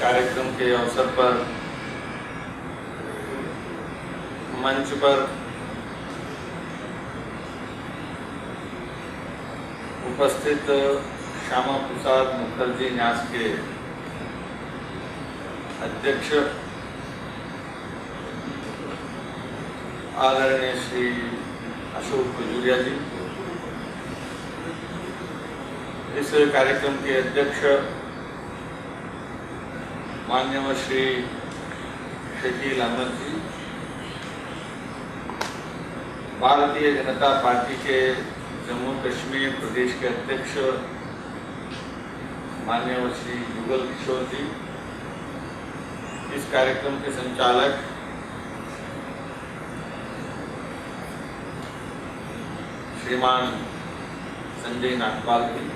कार्यक्रम के अवसर पर मंच पर उपस्थित श्यामा प्रसाद मुखर्जी न्यास के अध्यक्ष आदरणीय श्री अशोक खजूरिया जी, इस कार्यक्रम के अध्यक्ष माननीय श्री शकील अहमद जी, भारतीय जनता पार्टी के जम्मू कश्मीर प्रदेश के अध्यक्ष माननीय श्री युगल किशोर जी, इस कार्यक्रम के संचालक श्रीमान संजय नागपाल जी,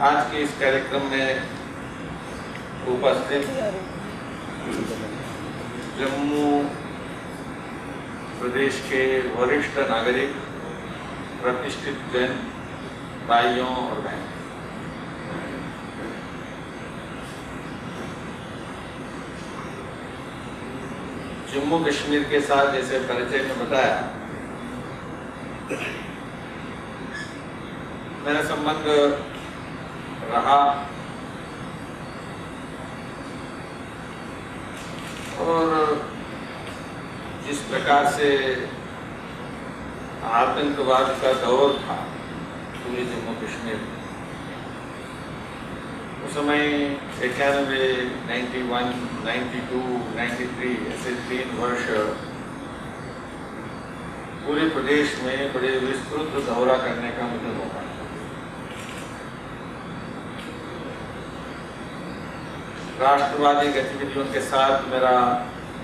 आज के इस कार्यक्रम में उपस्थित जम्मू प्रदेश के वरिष्ठ नागरिक, प्रतिष्ठित जन भाइयों और बहनों, जम्मू कश्मीर के साथ जैसे परिचय में बताया, मेरा संबंध रहा और जिस प्रकार से आतंकवाद का दौर था पूरे जम्मू कश्मीर में, उस समय 91, 91, 92, 93 ऐसे 3 वर्ष पूरे प्रदेश में बड़े विस्तृत दौरा करने का मुझे मौका मिला। राष्ट्रवादी गतिविधियों के साथ मेरा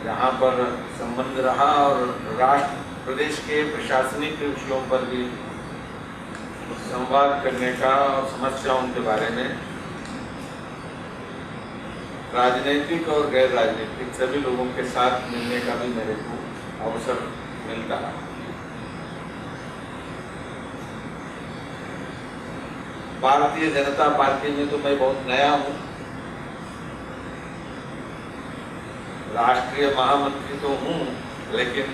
यहाँ पर संबंध रहा और राष्ट्र प्रदेश के प्रशासनिक विषयों पर भी संवाद करने का और समस्याओं के बारे में राजनीतिक और गैर राजनीतिक सभी लोगों के साथ मिलने का भी मेरे को अवसर मिलता रहा। भारतीय जनता पार्टी में तो मैं बहुत नया हूँ, राष्ट्रीय महामंत्री तो हूँ, लेकिन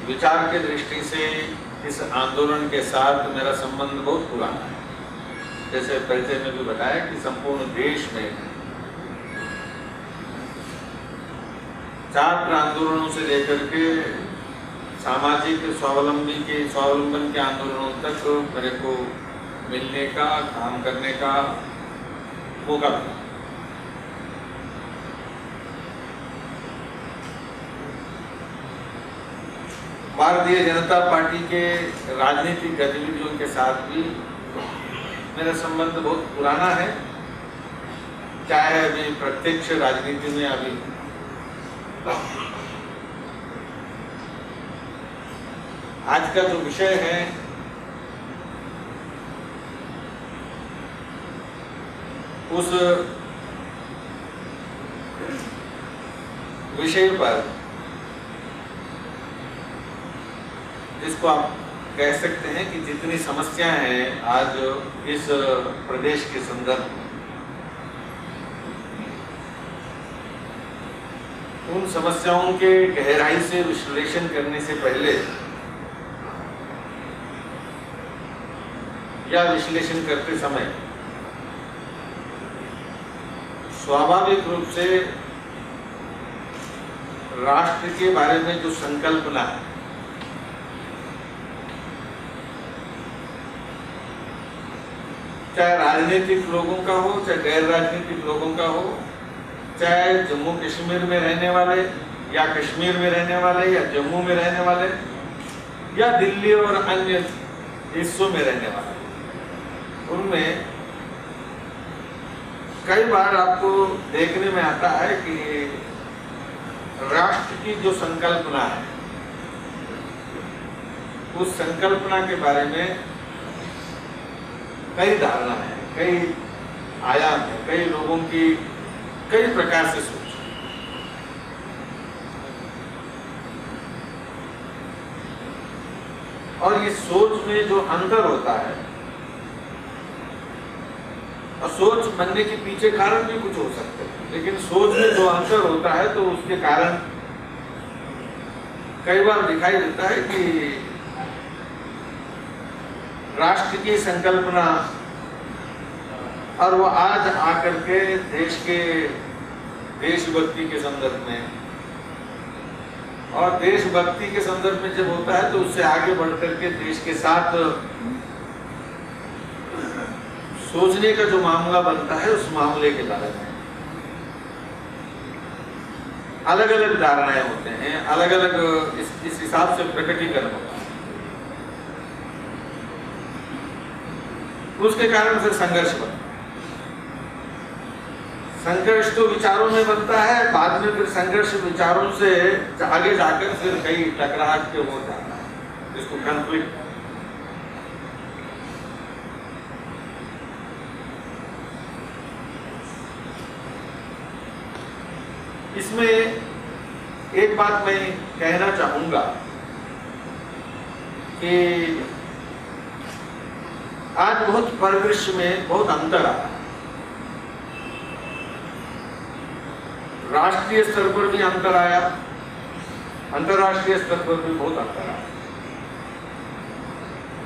विचार की दृष्टि से इस आंदोलन के साथ मेरा संबंध बहुत पुराना है। जैसे परिचय में भी बताया कि संपूर्ण देश में छात्र आंदोलनों से लेकर के सामाजिक स्वावलंबन के आंदोलनों तक मेरे को मिलने का, काम करने का मौका मिला। भारतीय जनता पार्टी के राजनीतिक गतिविधियों के साथ भी मेरा संबंध बहुत पुराना है, चाहे अभी प्रत्यक्ष राजनीति में अभी आज का जो विषय है उस विषय पर जिसको आप कह सकते हैं कि जितनी समस्याएं हैं आज इस प्रदेश के संदर्भ में, उन समस्याओं के गहराई से विश्लेषण करने से पहले या विश्लेषण करते समय स्वाभाविक रूप से राष्ट्र के बारे में जो संकल्पना है, चाहे राजनीतिक लोगों का हो, चाहे गैर राजनीतिक लोगों का हो, चाहे जम्मू कश्मीर में रहने वाले या कश्मीर में रहने वाले या जम्मू में रहने वाले या दिल्ली और अन्य हिस्सों में रहने वाले, उनमें कई बार आपको देखने में आता है कि राष्ट्र की जो संकल्पना है, उस संकल्पना के बारे में कई धारणा है, कई आयाम है, कई लोगों की कई प्रकार से सोच। और इस सोच में जो अंतर होता है और सोच बनने के पीछे कारण भी कुछ हो सकते हैं, लेकिन सोच में जो अंतर होता है तो उसके कारण कई बार दिखाई देता है कि राष्ट्र की संकल्पना और वो आज आकर के देश के देशभक्ति के संदर्भ में और देशभक्ति के संदर्भ में जब होता है तो उससे आगे बढ़कर के देश के साथ सोचने का जो मामला बनता है उस मामले के बारे में अलग अलग धारणाएं होते हैं, अलग अलग इस हिसाब से प्रकटीकरण होता है। उसके कारण फिर संघर्ष बनता है। संघर्ष तो विचारों में बनता है, बाद में फिर संघर्ष विचारों से आगे जाकर फिर कई टकराहट के हो जाता है, जिसको कॉन्फ्लिक्ट। इसमें एक बात मैं कहना चाहूंगा कि आज बहुत परिदृश्य में बहुत अंतर आ रहा है। राष्ट्रीय स्तर पर भी अंतर आया, अंतर्राष्ट्रीय स्तर पर भी बहुत अंतर आया।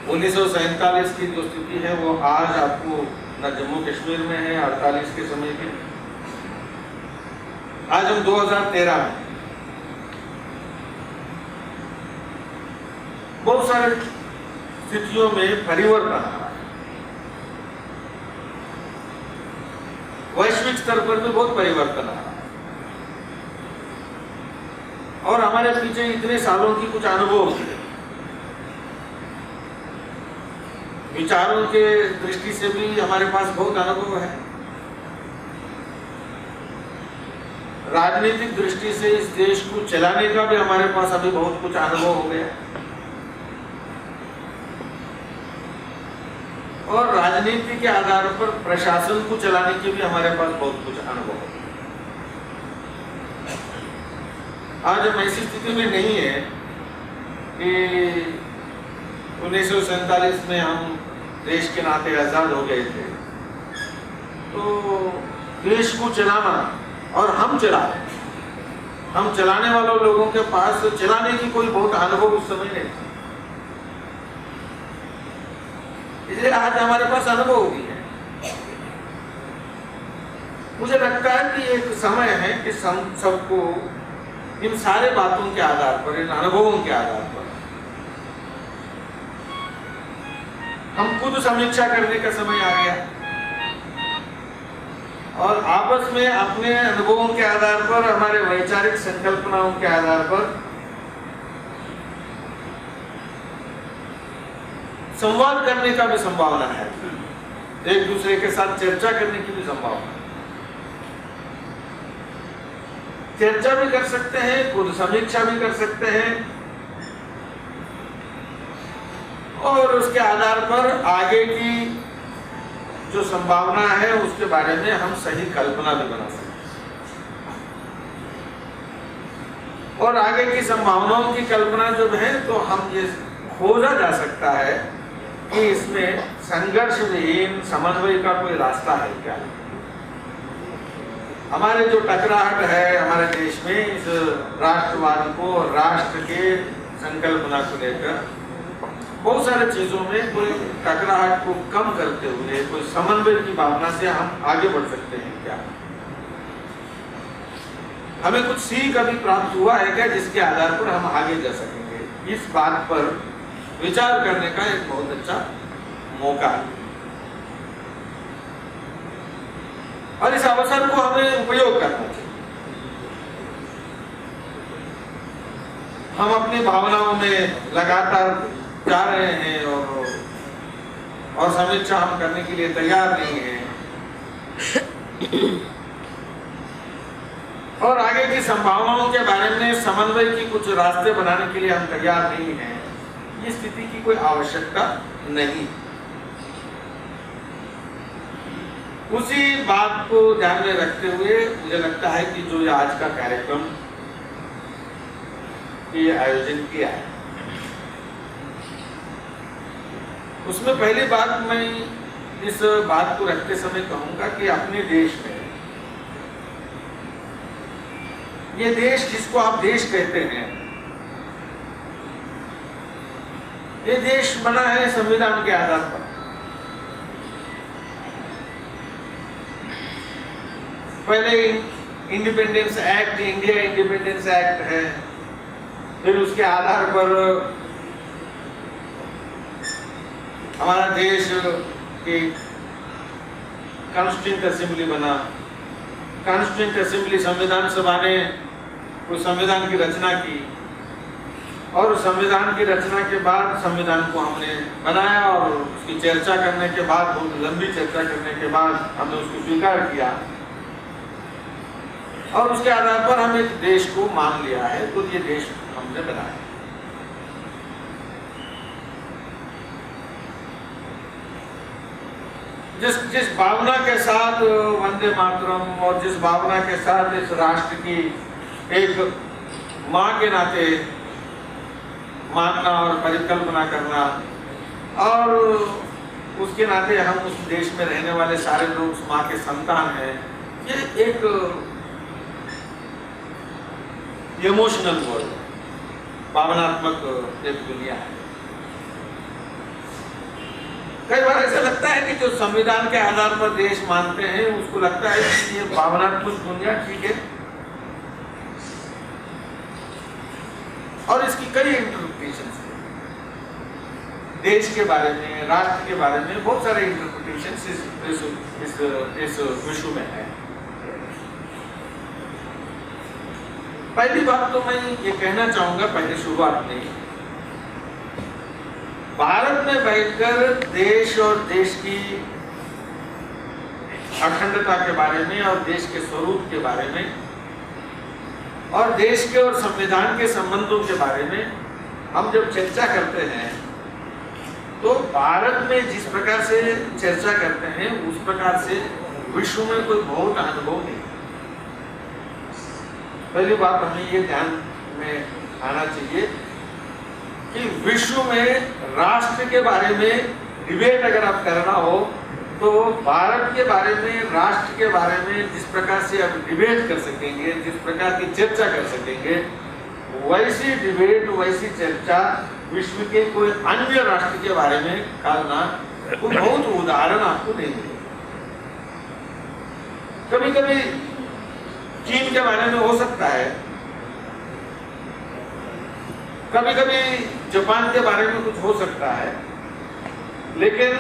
1947 की जो स्थिति है वो आज आपको न जम्मू कश्मीर में है 48 के समय की। आज हम 2013 में बहुत सारे स्थितियों में परिवर्तन आ रहा है। वैश्विक स्तर पर भी बहुत परिवर्तन आ रहा है और हमारे पीछे इतने सालों की कुछ अनुभव थे। विचारों के दृष्टि से भी हमारे पास बहुत अनुभव है, राजनीतिक दृष्टि से इस देश को चलाने का भी हमारे पास अभी बहुत कुछ अनुभव हो गया और राजनीति के आधार पर प्रशासन को चलाने के भी हमारे पास बहुत कुछ अनुभव हो गया। आज हम ऐसी स्थिति में नहीं है कि 1947 में हम देश के नाते आजाद हो गए थे तो देश को चलाना और हम चला रहे हैं, हम चलाने वालों लोगों के पास चलाने की कोई बहुत अनुभव उस समय नहीं था, इसलिए आज हमारे पास अनुभव भी है। मुझे लगता है कि एक समय है कि सबको इन सारे बातों के आधार पर, इन अनुभवों के आधार पर हम खुद समीक्षा करने का समय आ गया और आपस में अपने अनुभवों के आधार पर, हमारे वैचारिक संकल्पनाओं के आधार पर संवाद करने का भी संभावना है, एक दूसरे के साथ चर्चा करने की भी संभावना है। चर्चा भी कर सकते हैं, खुद समीक्षा भी कर सकते हैं और उसके आधार पर आगे की जो संभावना है उसके बारे में हम सही कल्पना भी बना सकते हैं और आगे की संभावनाओं की कल्पना जब है तो हम ये खोजा जा सकता है कि इसमें संघर्ष विहीन समन्वय का कोई रास्ता है क्या। हमारे जो टकराहट है हमारे देश में इस राष्ट्रवाद को, राष्ट्र के संकल्पना को लेकर बहुत सारे चीजों में कोई टकराहट को कम करते हुए कोई समन्वय की भावना से हम आगे बढ़ सकते हैं क्या। हमें कुछ सीख अभी प्राप्त हुआ है क्या जिसके आधार पर हम आगे जा सकेंगे, इस बात पर विचार करने का एक बहुत अच्छा मौका है और इस अवसर को हमें उपयोग करना चाहिए। हम अपनी भावनाओं में लगातार जा रहे हैं और समीक्षा हम करने के लिए तैयार नहीं है और आगे की संभावनाओं के बारे में समन्वय की कुछ रास्ते बनाने के लिए हम तैयार नहीं हैं। ये स्थिति की कोई आवश्यकता नहीं। उसी बात को ध्यान में रखते हुए मुझे लगता है कि जो आज का कार्यक्रम ये आयोजन किया है उसमें पहली बात मैं इस बात को रखते समय कहूंगा कि अपने देश में, ये देश जिसको आप देश कहते हैं, ये देश बना है संविधान के आधार पर। पहले independence act, India independence act है, फिर उसके आधार पर हमारा देश की कॉन्स्टिट्यूंट असेंबली बना। कॉन्स्टिट्यूंट असेंबली, संविधान सभा ने उस संविधान की रचना की, और संविधान की रचना के बाद संविधान को हमने बनाया, और उसकी चर्चा करने के बाद, बहुत लंबी चर्चा करने के बाद हमने उसको स्वीकार किया, और उसके आधार पर हम एक देश को मान लिया है। तो ये देश हमने बनाया। जिस भावना के साथ वंदे मातरम और जिस भावना के साथ इस राष्ट्र की एक मां के नाते मानना और परिकल्पना करना, और उसके नाते हम उस देश में रहने वाले सारे लोग उस मां के संतान हैं, ये एक इमोशनल वर्ल्ड, भावनात्मक एक दुनिया है। कई बार ऐसा लगता है कि जो संविधान के आधार पर देश मानते हैं, उसको लगता है कि ये भावनात्मक दुनिया ठीक है, और इसकी कई इंटरप्रिटेशंस हैं। देश के बारे में, राष्ट्र के बारे में बहुत सारे इंटरप्रिटेशंस इस विश्व में है। पहली बात तो मैं ये कहना चाहूंगा पहले शुरुआत में, भारत में बैठकर देश और देश की अखंडता के बारे में, और देश के स्वरूप के बारे में, और देश के और संविधान के संबंधों के बारे में हम जब चर्चा करते हैं, तो भारत में जिस प्रकार से चर्चा करते हैं उस प्रकार से विश्व में कोई बहुत अनुभव नहीं। पहली बात हमें ये ध्यान में आना चाहिए कि विश्व में राष्ट्र के बारे में डिबेट अगर आप करना हो, तो भारत के बारे में, राष्ट्र के बारे में जिस प्रकार से आप डिबेट कर सकेंगे, जिस प्रकार की चर्चा कर सकेंगे, वैसी डिबेट, वैसी चर्चा विश्व के कोई अन्य राष्ट्र के बारे में करना कोई बहुत उदाहरण आपको नहीं मिलेगा। कभी कभी चीन के बारे में हो सकता है, कभी कभी जापान के बारे में कुछ हो सकता है, लेकिन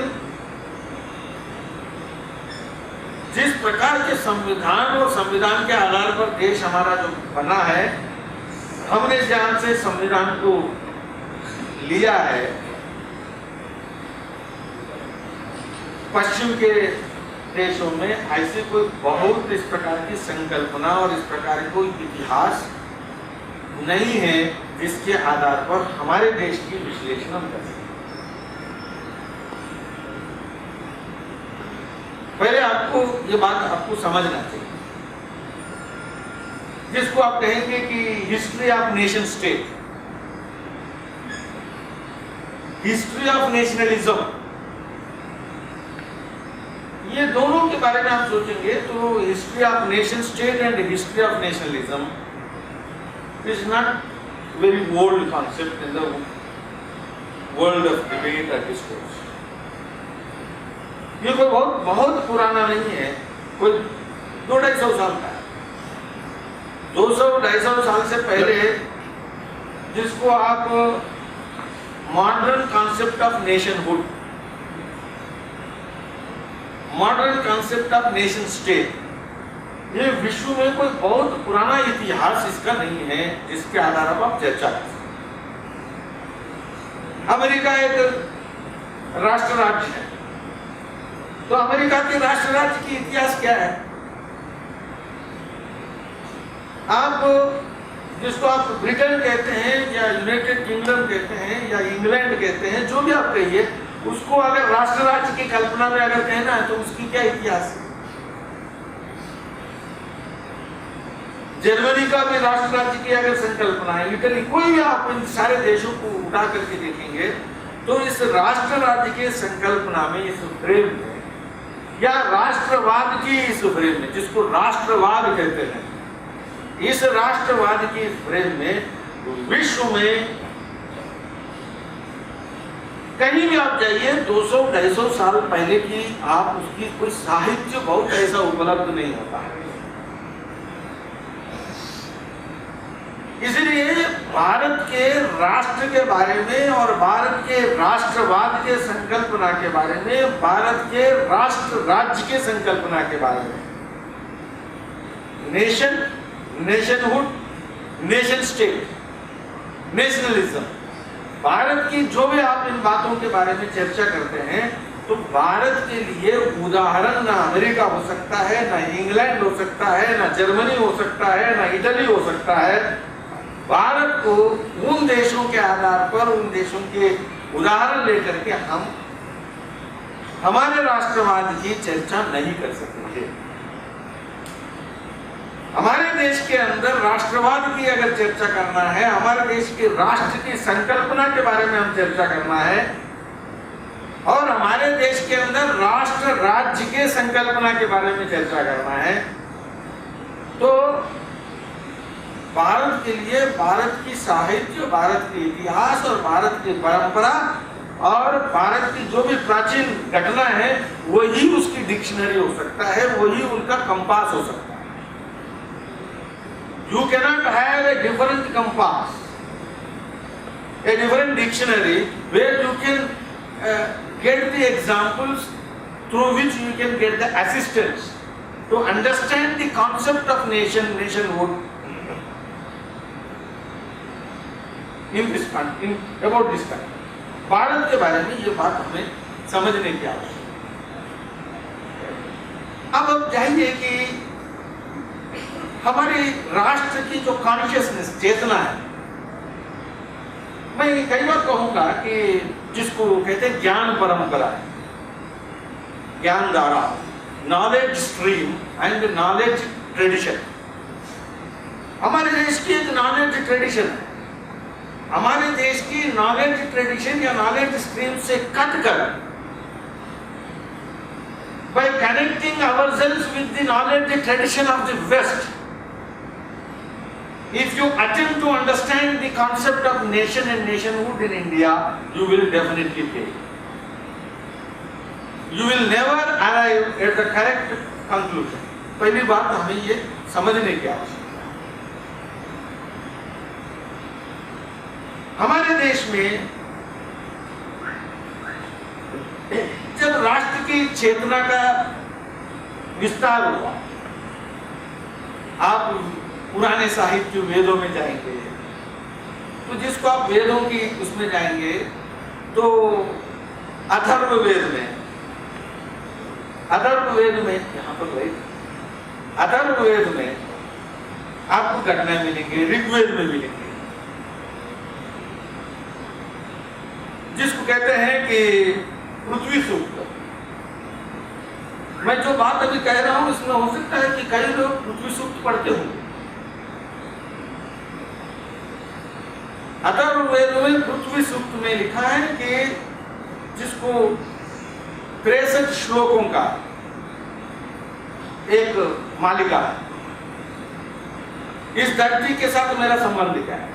जिस प्रकार के संविधान और संविधान के आधार पर देश हमारा जो बना है, हमने जहां से संविधान को लिया है, पश्चिम के देशों में ऐसी कोई बहुत इस प्रकार की संकल्पना और इस प्रकार की कोई इतिहास नहीं है जिसके आधार पर हमारे देश की विश्लेषण हम कर सकें। पहले आपको ये बात आपको समझना चाहिए, जिसको आप कहेंगे कि history of nation state, history of nationalism, ये दोनों के बारे में आप सोचेंगे तो history of nation state and history of nationalism is not very old concept in the world of debate or discourse. ये कोई बहुत पुराना नहीं है, कोई 200-250 साल का है। 200-250 साल से पहले जिसको आप modern concept of nationhood, modern concept of nation state, ये विश्व में कोई बहुत पुराना इतिहास इसका नहीं है जिसके आधार पर आप चर्चा कर सकते। अमेरिका एक राष्ट्र राज्य है, तो अमेरिका के राष्ट्र राज्य की इतिहास क्या है? आप जिसको आप ब्रिटेन कहते हैं या यूनाइटेड किंगडम कहते हैं या इंग्लैंड कहते हैं, जो भी आप कहिए, उसको अगर राष्ट्र राज्य की कल्पना में अगर कहना है तो उसकी क्या इतिहास है? जर्मनी का भी राष्ट्र राज्य की अगर संकल्पना है, इटली, कोई भी आप इन सारे देशों को उठा करके देखेंगे तो इस राष्ट्र राज्य के संकल्पना में, इस फ्रेम में या राष्ट्रवाद की इस फ्रेम में, जिसको राष्ट्रवाद कहते हैं, इस राष्ट्रवाद की फ्रेम में विश्व में कहीं भी आप जाइए 200-250 साल पहले की आप उसकी कोई साहित्य बहुत ऐसा उपलब्ध नहीं होता है। इसलिए भारत के राष्ट्र के बारे में और भारत के राष्ट्रवाद के संकल्पना के बारे में, भारत के राष्ट्र राज्य के संकल्पना के बारे में, nation, nationhood, nation state, nationalism, Bharat की जो भी आप इन बातों के बारे में चर्चा करते हैं तो भारत के लिए उदाहरण ना अमेरिका हो सकता है, ना इंग्लैंड हो सकता है, ना जर्मनी हो सकता है, ना इटली हो सकता है। भारत को उन देशों के आधार पर, उन देशों के उदाहरण लेकर के हम हमारे राष्ट्रवाद की चर्चा नहीं कर सकेंगे। हमारे देश के अंदर राष्ट्रवाद की अगर चर्चा करना है, हमारे देश के राष्ट्र की संकल्पना के बारे में हम चर्चा करना है और हमारे देश के अंदर राष्ट्र राज्य के संकल्पना के बारे में चर्चा करना है, तो भारत के लिए भारत की साहित्य, भारत के इतिहास और भारत की परंपरा और भारत की जो भी प्राचीन घटना है वही उसकी डिक्शनरी हो सकता है, वही उनका कंपास हो सकता है। You cannot have a different compass, a different dictionary where you can get the examples through which you can get the assistance to understand the concept of nation, nationhood in this country, about this country. Bharat के बारे में ये बात हमें समझने की आवश्यकता है। अब चाहिए कि हमारे राष्ट्र की जो कॉन्शियसनेस, चेतना है, मैं कई बार कहूंगा कि जिसको कहते हैं ज्ञान परंपरा, ज्ञान धारा, knowledge stream and knowledge tradition. हमारे देश की एक नॉलेज ट्रेडिशन है। हमारे देश की नॉलेज ट्रेडिशन या नॉलेज स्ट्रीम से कट कर, by connecting ourselves with the knowledge tradition of the West, if you attempt to understand the concept of nation and nationhood in India, you will definitely fail. You will never arrive at the correct conclusion. पहली बात हमें ये समझने की आवश्यकता है। हमारे देश में जब राष्ट्र की चेतना का विस्तार हुआ, आप पुराने साहित्य वेदों में जाएंगे तो जिसको आप वेदों की उसमें जाएंगे तो अथर्ववेद में, अथर्ववेद में यहाँ पर गए, अथर्ववेद में आपको घटनाएं मिलेंगे, ऋग्वेद में मिलेंगे, जिसको कहते हैं कि पृथ्वी सूक्त। मैं जो बात अभी कह रहा हूं इसमें हो सकता है कि कई लोग पृथ्वी सूक्त पढ़ते होंगे। अथर्ववेद में पृथ्वी सूक्त में लिखा है कि जिसको 63 श्लोकों का एक मालिका है। इस धरती के साथ मेरा संबंध क्या है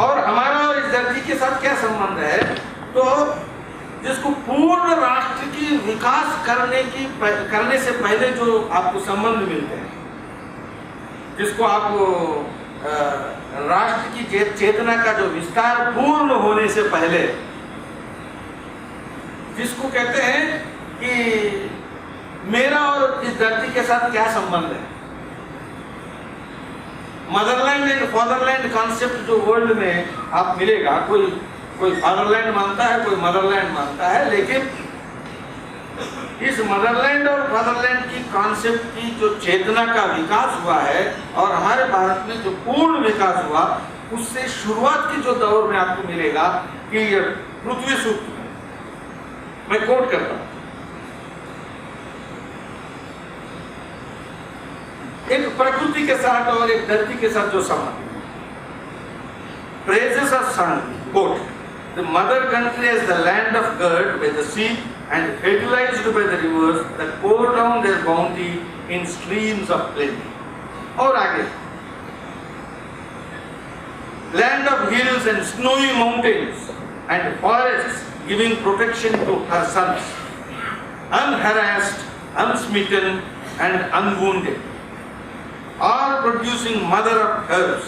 और हमारा और इस धरती के साथ क्या संबंध है, तो जिसको पूर्ण राष्ट्र की विकास करने से पहले जो आपको संबंध मिलते हैं, जिसको आप राष्ट्र की चेतना का जो विस्तार पूर्ण होने से पहले, जिसको कहते हैं कि मेरा और इस धरती के साथ क्या संबंध है। मदरलैंड एंड फादरलैंड कॉन्सेप्ट जो वर्ल्ड में आप मिलेगा, कोई फादरलैंड मानता है, कोई मदरलैंड मानता है, लेकिन इस मदरलैंड और फादरलैंड की कॉन्सेप्ट की जो चेतना का विकास हुआ है और हमारे भारत में जो पूर्ण विकास हुआ, उससे शुरुआत की जो दौर में आपको मिलेगा कि पृथ्वी सूक्त में, मैं कोट करता हूं, एक प्रकृति के साथ और एक धरती के साथ जो संबंध, praises of son, quote, the mother country as the land of God by the sea and fertilized by the rivers that pour down their bounty in streams of plenty. और आगे, land of hills and snowy mountains and forests giving protection to her sons, unharassed, unsmitten and unwounded, all producing mother of herbs,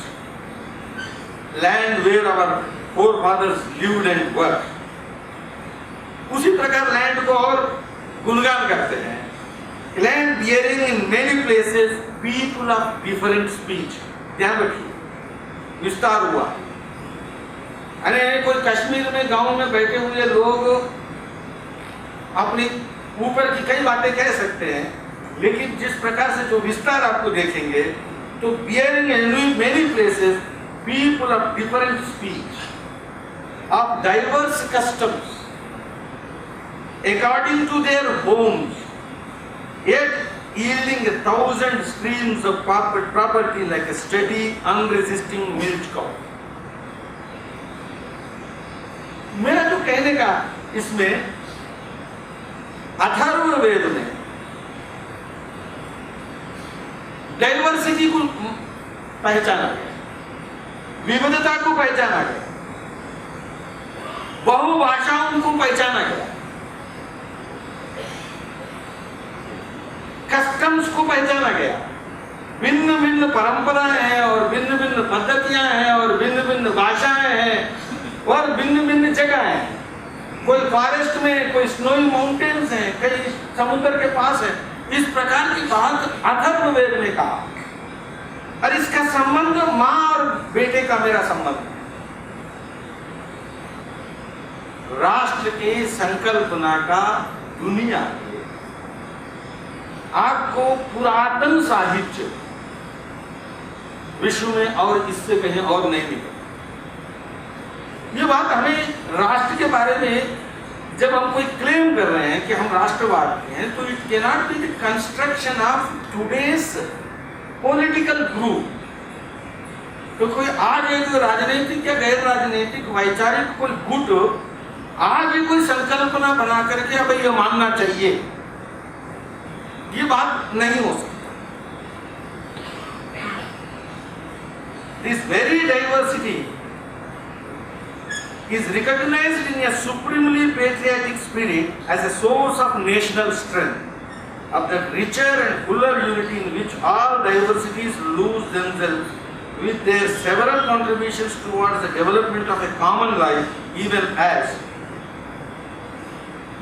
land where our forefathers lived and worked. उसी प्रकार land को और गुणगान करते हैं, land bearing in many places people of different speech. ध्यान रखिए, विस्तार हुआ. अरे कोई कश्मीर में गांव में बैठे हुए लोग अपनी ऊपर की कई बातें कह सकते हैं, लेकिन जिस प्रकार से जो विस्तार आपको देखेंगे तो bearing in many places people of different speech of diverse customs according to their homes, yet yielding 1,000 streams of property like a steady, unresisting milch cow. मेरा जो कहने का इसमें अथर्ववेद में डाइवर्सिटी को पहचाना गया, विविधता को पहचाना गया, बहुभाषाओं को पहचाना गया, कस्टम्स को पहचाना गया. भिन्न भिन्न परंपराएं हैं और भिन्न भिन्न पद्धतियां हैं और भिन्न भिन्न भाषाएं हैं और भिन्न भिन्न जगह हैं. कोई फॉरेस्ट में, कोई स्नोई माउंटेन्स हैं, कई समुद्र के पास है. इस प्रकार की बात अथर्ववेद ने कहा. और इसका संबंध मां और बेटे का मेरा संबंध है. राष्ट्र की संकल्पना का दुनिया में आपको पुरातन साहित्य विश्व में और इससे कहीं और नहीं मिलेगा. ये बात हमें राष्ट्र के बारे में जब हम कोई क्लेम कर रहे हैं कि हम राष्ट्रवादी हैं, तो it cannot be the construction of today's political group. तो कोई आज एक राजनीतिक या गैर राजनीतिक वैचारिक कोई गुट आज भी कोई संकल्पना बना करके अब ये मानना चाहिए, ये बात नहीं हो सकती. This very diversity is recognized in a supremely patriotic spirit as a source of national strength, of that richer and fuller unity in which all diversities lose themselves with their several contributions towards the development of a common life, even as,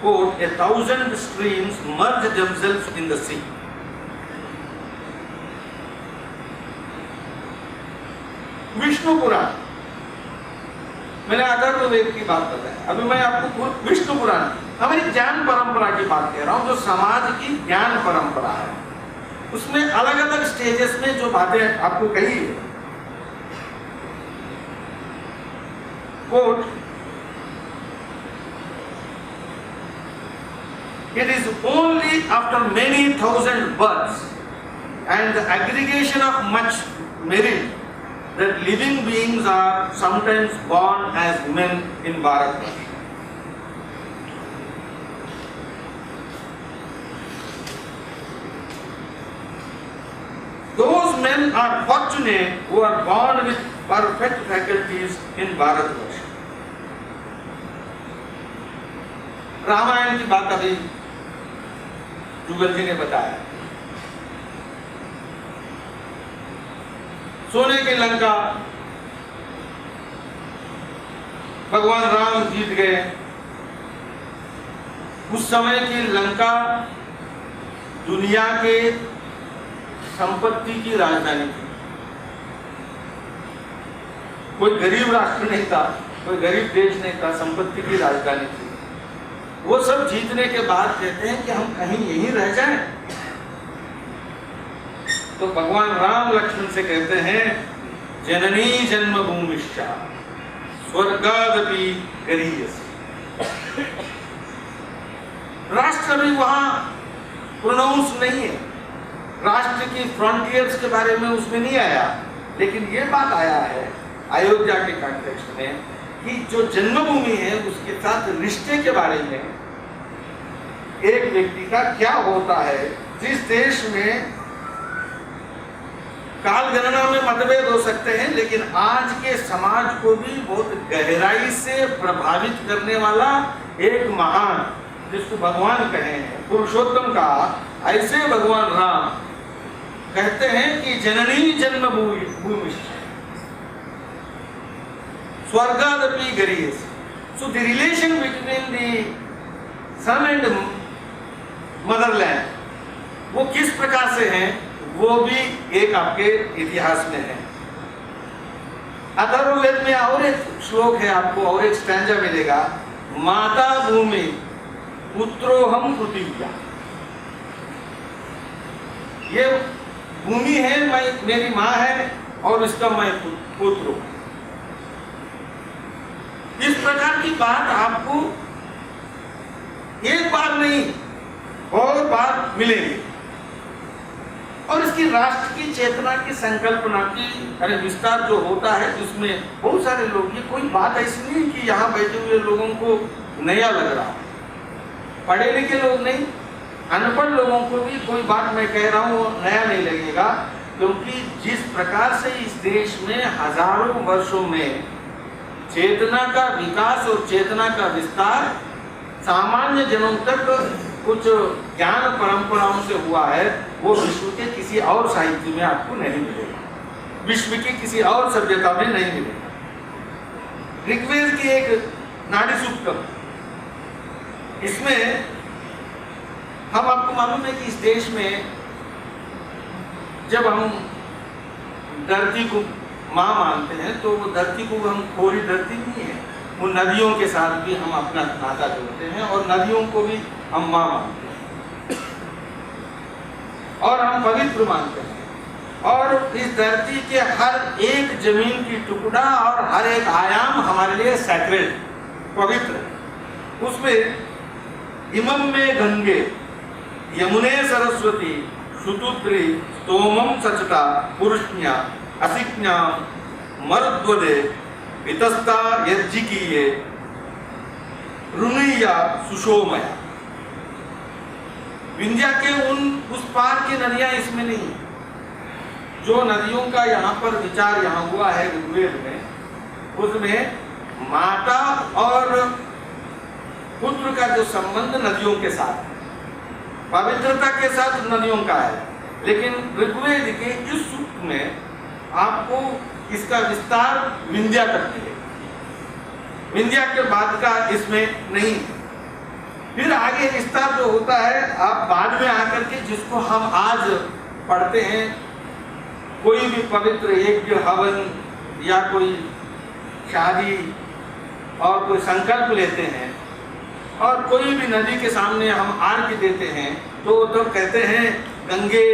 quote, 1,000 streams merge themselves in the sea. Vishnu पुराण, मैंने अथर्ववेद की बात बताई, अभी मैं आपको विष्णु पुराण हमारी ज्ञान परंपरा की बात कह रहा हूं, जो समाज की ज्ञान परंपरा है. उसमें अलग अलग स्टेजेस में जो बातें आपको कही है, quote, it is only after many thousand births and the aggregation of much merit that living beings are sometimes born as men in Bharatvarsh. Those men are fortunate who are born with perfect faculties in Bharatvarsh. Ramayan की बात अभी जुगल जी ने बताया. सोने की लंका भगवान राम जीत गए. उस समय की लंका दुनिया के संपत्ति की राजधानी थी. कोई गरीब राष्ट्र नहीं था, कोई गरीब देश नहीं था, संपत्ति की राजधानी थी. वो सब जीतने के बाद कहते हैं कि हम कहीं यहीं रह जाएं. तो भगवान राम लक्ष्मण से कहते हैं, जननी जन्मभूमिश्चा स्वर्गादपि गरीयसी. राष्ट्र भी वहां प्रोनाउंस नहीं है, राष्ट्र की फ्रंटियर्स के बारे में उसमें नहीं आया, लेकिन ये बात आया है अयोध्या के कॉन्टेक्स्ट में कि जो जन्मभूमि है उसके साथ रिश्ते के बारे में एक व्यक्ति का क्या होता है। जिस देश में काल गणना में मतभेद हो सकते हैं, लेकिन आज के समाज को भी बहुत गहराई से प्रभावित करने वाला एक महान, जिसको भगवान कहे हैं, पुरुषोत्तम का, ऐसे भगवान राम कहते हैं कि जननी जन्मभूमि स्वर्गादपि गरीयसी। So the relation between the son and motherland वो किस प्रकार से है, वो भी एक आपके इतिहास में है। अथर्ववेद में और एक श्लोक है, आपको और एक स्टैंजा मिलेगा, माता भूमि पुत्रोहम पृथिव्या। ये भूमि है, मैं, मेरी माँ है और इसका मैं पुत्र हूं। इस प्रकार की बात आपको एक बार नहीं और बार मिलेगी। और इसकी राष्ट्र की चेतना की संकल्पना की विस्तार जो होता है, जिसमें बहुत सारे लोग, ये कोई बात ऐसी नहीं कि यहाँ बैठे हुए लोगों को नया लग रहा, पढ़े लिखे लोग नहीं, अनपढ़ लोगों को भी कोई बात मैं कह रहा हूँ नया नहीं लगेगा, क्योंकि जिस प्रकार से इस देश में हजारों वर्षों में चेतना का विकास और चेतना का विस्तार सामान्य जनों तक कुछ ज्ञान परंपराओं से हुआ है, वो विश्व के किसी और साहित्य में आपको नहीं मिलेगा, विश्व की किसी और सभ्यता में नहीं मिलेगा। ऋग्वेद की एक नाड़ी सूक्तम, इसमें हम, आपको मालूम है कि इस देश में जब हम धरती को माँ मानते हैं, तो वो धरती को हम खोरी धरती नहीं है, वो नदियों के साथ भी हम अपना नाता जोड़ते हैं और नदियों को भी हम माँ मानते हैं और हम पवित्र मानते हैं। और इस धरती के हर एक जमीन की टुकड़ा और हर एक आयाम हमारे लिए सैक्रेड, पवित्र है। उसमें इमम में गंगे, यमुने सरस्वती, शुतुद्री, स्तोमम सचता, पुरुष्ण्या, असिज्ञा, मरुद्वदे, वितस्ता यज्जिकीये, रुणिया, सुषोमया। विंध्या के उस पार की नदियां इसमें नहीं। जो नदियों का यहाँ पर विचार यहाँ हुआ है ऋग्वेद में, उसमें माता और पुत्र का जो संबंध नदियों के साथ, पवित्रता के साथ नदियों का है। लेकिन ऋग्वेद के इस सूक्त में आपको इसका विस्तार विंध्या तक मिलेगा, विंध्या के बाद का इसमें नहीं। फिर आगे विस्तार जो होता है, आप बाद में आकर के जिसको हम आज पढ़ते हैं, कोई भी पवित्र यज्ञ, हवन या कोई शादी और कोई संकल्प लेते हैं और कोई भी नदी के सामने हम आर्घ्य देते हैं, तो तब कहते हैं गंगे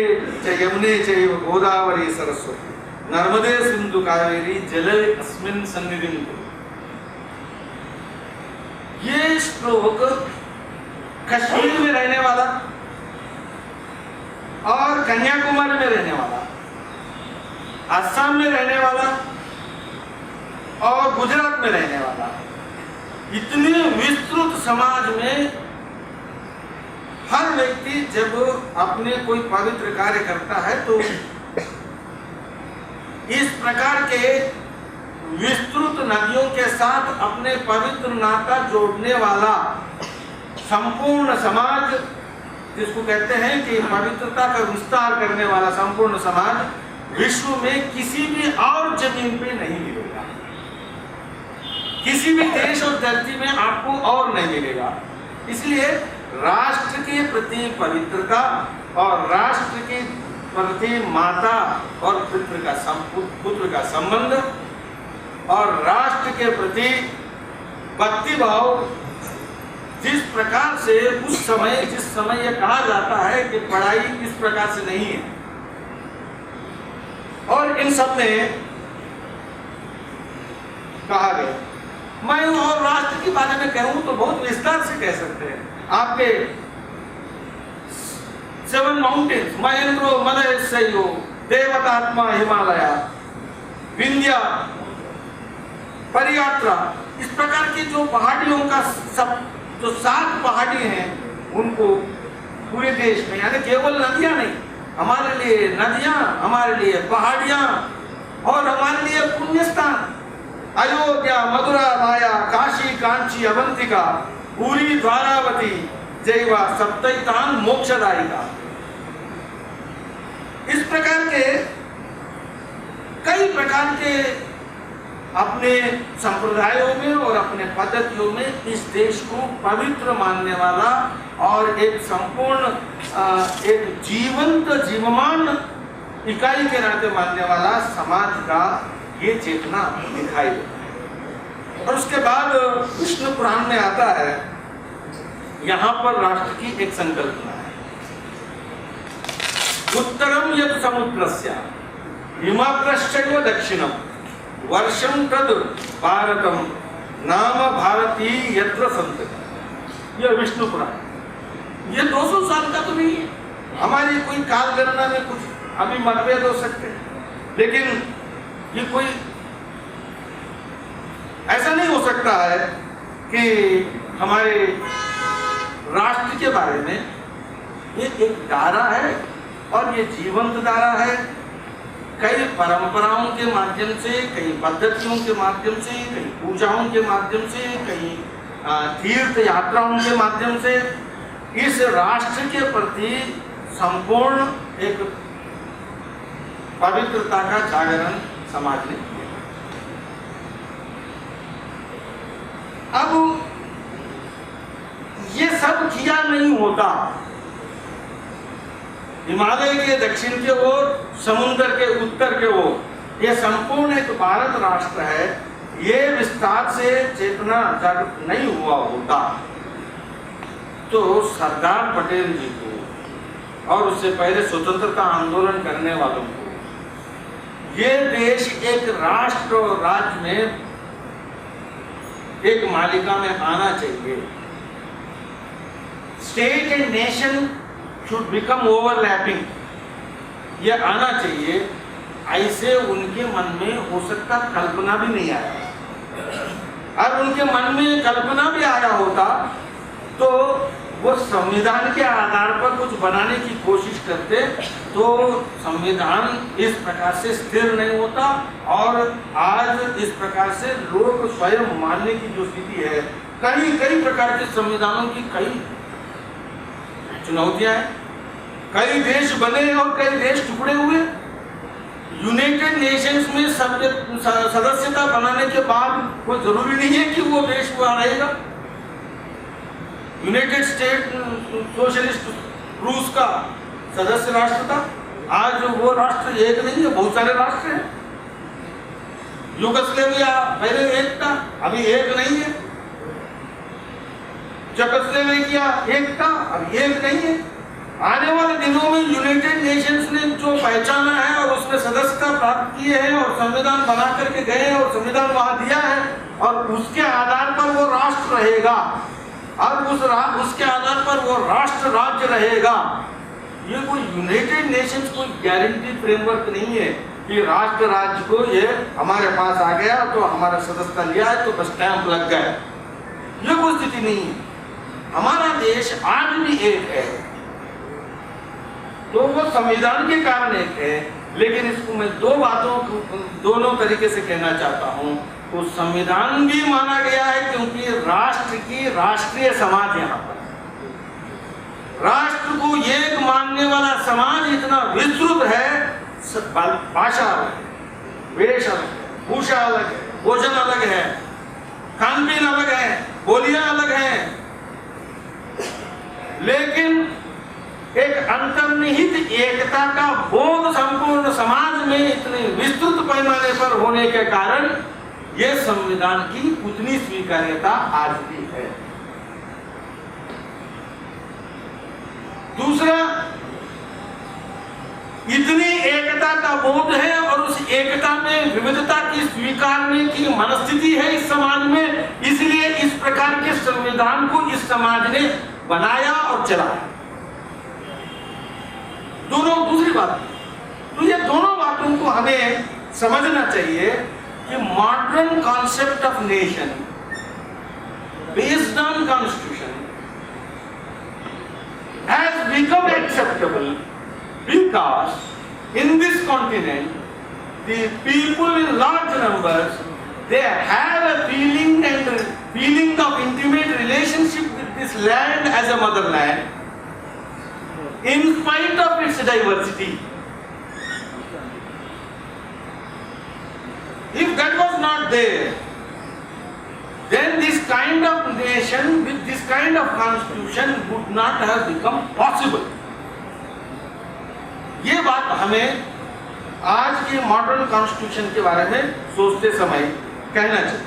च यमुने चैव गोदावरी सरस्वती नर्मदे सिंधु कावेरी जले अस्मिन् सन्निधिं कुरु। ये श्लोक कश्मीर में रहने वाला और कन्याकुमारी में रहने वाला, असम में रहने वाला और गुजरात में रहने वाला, इतने विस्तृत समाज में हर व्यक्ति जब अपने कोई पवित्र कार्य करता है, तो इस प्रकार के विस्तृत नदियों के साथ अपने पवित्र नाता जोड़ने वाला संपूर्ण समाज, जिसको कहते हैं कि पवित्रता का विस्तार करने वाला संपूर्ण समाज, विश्व में किसी भी और जमीन पे नहीं मिलेगा, किसी भी देश और धरती में आपको और नहीं मिलेगा। इसलिए राष्ट्र के प्रति पवित्रता और राष्ट्र के प्रति माता और पुत्र का संबंध और राष्ट्र के प्रति भक्ति भाव, जिस प्रकार से उस समय, जिस समय यह कहा जाता है कि पढ़ाई इस प्रकार से नहीं है, और इन सब में कहा गया। मैं और राष्ट्र के बारे में कहूं तो बहुत विस्तार से कह सकते हैं। आपके 7 माउंटेन्स, महेंद्रो मलयसयो, देवतात्मा हिमालय, विंध्या, परियात्रा, इस प्रकार की जो पहाड़ियों का सब जो 7 पहाड़ी हैं उनको पूरे देश में, यानी केवल नदियां नहीं, हमारे लिए नदियां, हमारे लिए पहाड़ियां और हमारे लिए पुण्य स्थान अयोध्या, मथुरा, माया, काशी, कांची, अवंतिका, पूरी, द्वारावती, जैवा सप्तैतान मोक्षदायिका। इस प्रकार के कई प्रकार के अपने संप्रदायों में और अपने पद्धतियों में इस देश को पवित्र मानने वाला और एक संपूर्ण एक जीवंत जीवमान इकाई के नाते मानने वाला समाज का ये चेतना दिखाई देता है। और उसके बाद विष्णु पुराण में आता है, यहाँ पर राष्ट्र की एक संकल्पना है, उत्तरम यत् समुद्रस्य हिमाग्रश्चैव दक्षिणम वर्षम तद भारतम नाम भारती यत्र संतति। यह विष्णु पुराण, ये 200 साल का तो नहीं है। हमारी कोई काल गणना में कुछ अभी मतभेद हो सकते हैं, लेकिन ये कोई ऐसा नहीं हो सकता है कि हमारे राष्ट्र के बारे में ये एक धारा है और ये जीवंत धारा है। कई परंपराओं के माध्यम से, कई पद्धतियों के माध्यम से, कई पूजाओं के माध्यम से, कई तीर्थ यात्राओं के माध्यम से इस राष्ट्र के प्रति संपूर्ण एक पवित्रता का जागरण समाज ने किया। अब ये सब किया नहीं होता। हिमालय के दक्षिण के ओर, समुद्र के उत्तर के ओर ये संपूर्ण एक भारत राष्ट्र है, ये विस्तार से चेतना जागृत नहीं हुआ होता तो सरदार पटेल जी को और उससे पहले स्वतंत्रता आंदोलन करने वालों को ये देश एक राष्ट्र और राज्य में एक मालिका में आना चाहिए। State and nation should become overlapping, ये आना चाहिए। ऐसे उनके मन में हो सकता कल्पना भी नहीं आया। और उनके मन में कल्पना भी आया होता तो वो संविधान के आधार पर कुछ बनाने की कोशिश करते तो संविधान इस प्रकार से स्थिर नहीं होता और आज इस प्रकार से लोग स्वयं मानने की जो स्थिति है, कई प्रकार के संविधानों की कई चुनौतियां हैं। कई देश बने और कई देश टुकड़े हुए। यूनाइटेड नेशंस में सदस्यता बनाने के बाद कोई जरूरी नहीं है कि वो देश वहां रहेगा। यूनाइटेड स्टेट सोशलिस्ट रूस का सदस्य राष्ट्र था, आज वो राष्ट्र एक नहीं है, बहुत सारे राष्ट्र हैं। यूगोस्लाविया पहले एक था, अभी एक नहीं है। चेकोस्लोवाकिया एक था, अब एक नहीं है। आने वाले दिनों में यूनाइटेड नेशंस ने जो पहचाना है और उसमें सदस्यता प्राप्त की है और संविधान बना करके गए और संविधान वहां दिया है और उसके आधार पर वो राष्ट्र रहेगा और उसके आधार पर वो राष्ट्र राज्य रहेगा। ये कोई यूनाइटेड नेशंस कोई गारंटी फ्रेमवर्क नहीं है कि राष्ट्र राज्य को ये हमारे पास आ गया तो हमारा सदस्यता लिया है तो बस स्टैंप लग गया। ये कोई स्थिति नहीं है। हमारा देश आज भी एक है तो वो संविधान के कारण एक है, लेकिन इसको मैं दोनों तरीके से कहना चाहता हूँ। तो संविधान भी माना गया है क्योंकि राष्ट्र की राष्ट्रीय समाज यहाँ पर राष्ट्र को एक मानने वाला समाज इतना विस्तृत है। भाषा अलग है, वेश अलग है, भूषा अलग है, भोजन अलग है, खान पीन अलग है, बोलियां अलग हैं, लेकिन एक अंतर्निहित एकता का बोध संपूर्ण समाज में इतने विस्तृत पैमाने पर होने के कारण यह संविधान की उतनी स्वीकार्यता आज भी है। दूसरा, इतनी एकता का बोध है और उस एकता में विविधता की स्वीकारने की मनस्थिति है इस समाज में, इसलिए इस प्रकार के संविधान को इस समाज ने बनाया और चलाया। दूसरी बात, तो ये दोनों बातों को हमें समझना चाहिए कि modern concept of nation based on constitution has become acceptable because in this continent the people in large numbers, they have a feeling of intimate relationship with this land as a motherland in spite of its diversity. If that was not there, then this kind of nation with this kind of constitution would not have become possible. ये बात हमें आज के modern constitution के बारे में सोचते समय कहना चाहिए।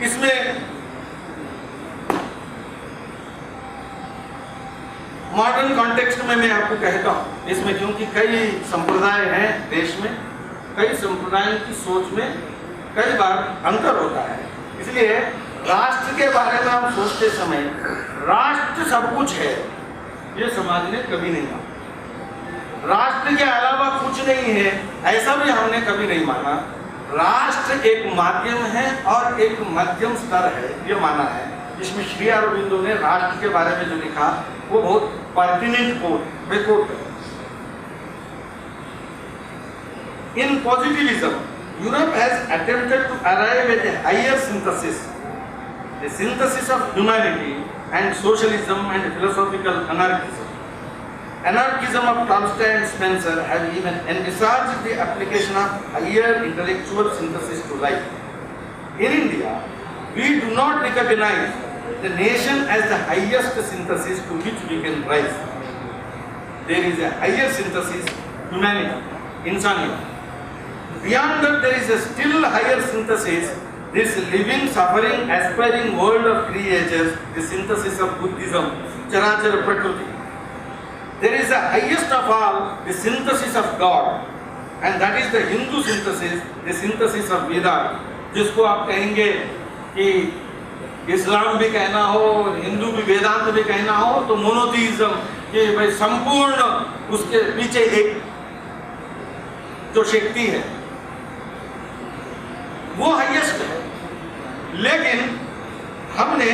इसमें मॉडर्न कॉन्टेक्स्ट में मैं आपको कहता हूं, इसमें क्योंकि कई संप्रदाय हैं देश में, कई संप्रदायों की सोच में कई बार अंतर होता है, इसलिए राष्ट्र के बारे में हम सोचते समय राष्ट्र सब कुछ है ये समाज ने कभी नहीं माना, राष्ट्र के अलावा कुछ नहीं है ऐसा भी हमने कभी नहीं माना। राष्ट्र एक माध्यम है और एक मध्यम स्तर है ये माना है। इसमें श्री अरबिंदो ने राष्ट्र के बारे में जो लिखा वो बहुत पर्टिनेंट कोट है। In positivism Europe has attempted to arrive at a higher synthesis, the synthesis of humanity and socialism and philosophical anarchism. Anarchism of Tolstoy and Spencer have even envisaged the application of higher intellectual synthesis to life. In India, we do not recognize the nation as the highest synthesis to which we can rise. There is a higher synthesis, humanity, insanity. Beyond that, there is a still higher synthesis, this living, suffering, aspiring world of creatures, the synthesis of Buddhism, Charachara Prakriti. There is the highest of all, the synthesis of God, and that is the Hindu synthesis, the synthesis of Veda, जिसको आप कहेंगे कि इस्लाम भी कहना हो, हिंदू भी वेदांत भी कहना हो, तो मोनोथीइज्म, कि भाई संपूर्ण उसके पीछे एक जो शक्ति है वो हाईएस्ट है। लेकिन हमने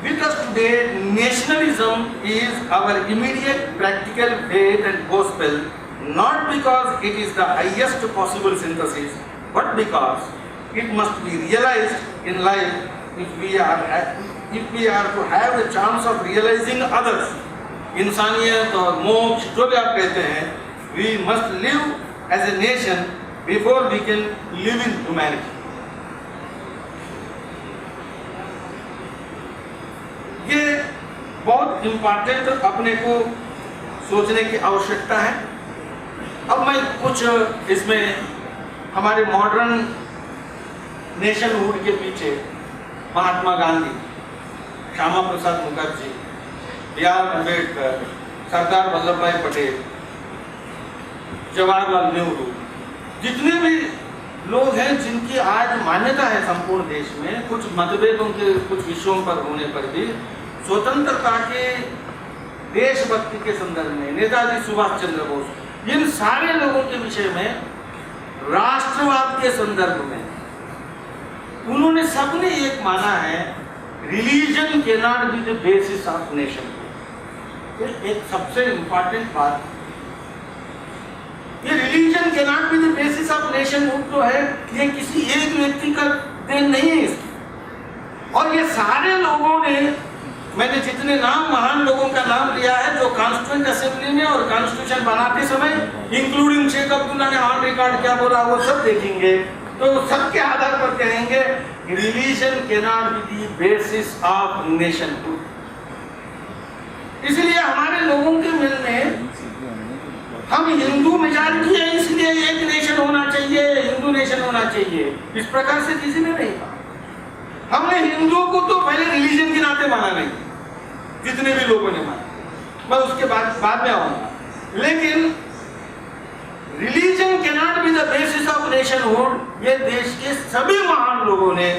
with us today, nationalism is our immediate practical faith and gospel, not because it is the highest possible synthesis, but because it must be realized in life if we are to have a chance of realizing others. इंसानियत और मोक्ष जो भी आप कहते हैं, we must live as a nation before we can live in humanity. ये बहुत इम्पोर्टेंट अपने को सोचने की आवश्यकता है। अब मैं कुछ इसमें हमारे मॉडर्न नेशनहुड के पीछे महात्मा गांधी, श्यामा प्रसाद मुखर्जी, B.R. अम्बेडकर, सरदार वल्लभ भाई पटेल, जवाहरलाल नेहरू, जितने भी लोग हैं जिनकी आज मान्यता है संपूर्ण देश में, कुछ मतभेदों के कुछ विषयों पर होने पर भी स्वतंत्रता के देशभक्ति के संदर्भ में नेताजी सुभाष चंद्र बोस, इन सारे लोगों के विषय में राष्ट्रवाद के संदर्भ में उन्होंने सबने एक माना है, religion can not be the basis of nation. एक सबसे इंपॉर्टेंट बात, ये religion can not be the basis of nation जो है, ये किसी एक व्यक्ति का देन नहीं है इसकी। और ये सारे लोगों ने, मैंने जितने नाम महान लोगों का नाम लिया है जो कॉन्स्टिट्यूएंट असेंबली में और कॉन्स्टिट्यूशन बनाते समय, इंक्लूडिंग शेख अब्दुल्ला ने ऑन रिकॉर्ड क्या बोला वो सब देखेंगे, तो सबके आधार पर कहेंगे religion can not be the basis of nationhood. इसलिए हमारे लोगों के मन में हम हिंदू मेजॉरिटी है इसलिए एक नेशन होना चाहिए, हिंदू नेशन होना चाहिए, इस प्रकार से किसी ने नहीं कहा। हमने हिंदू को तो पहले रिलीजन के नाते माना नहीं, जितने भी लोगों ने माना, मैं उसके बाद में आऊंगा। लेकिन religion can not be the basis of nationhood, ये देश के सभी महान लोगों ने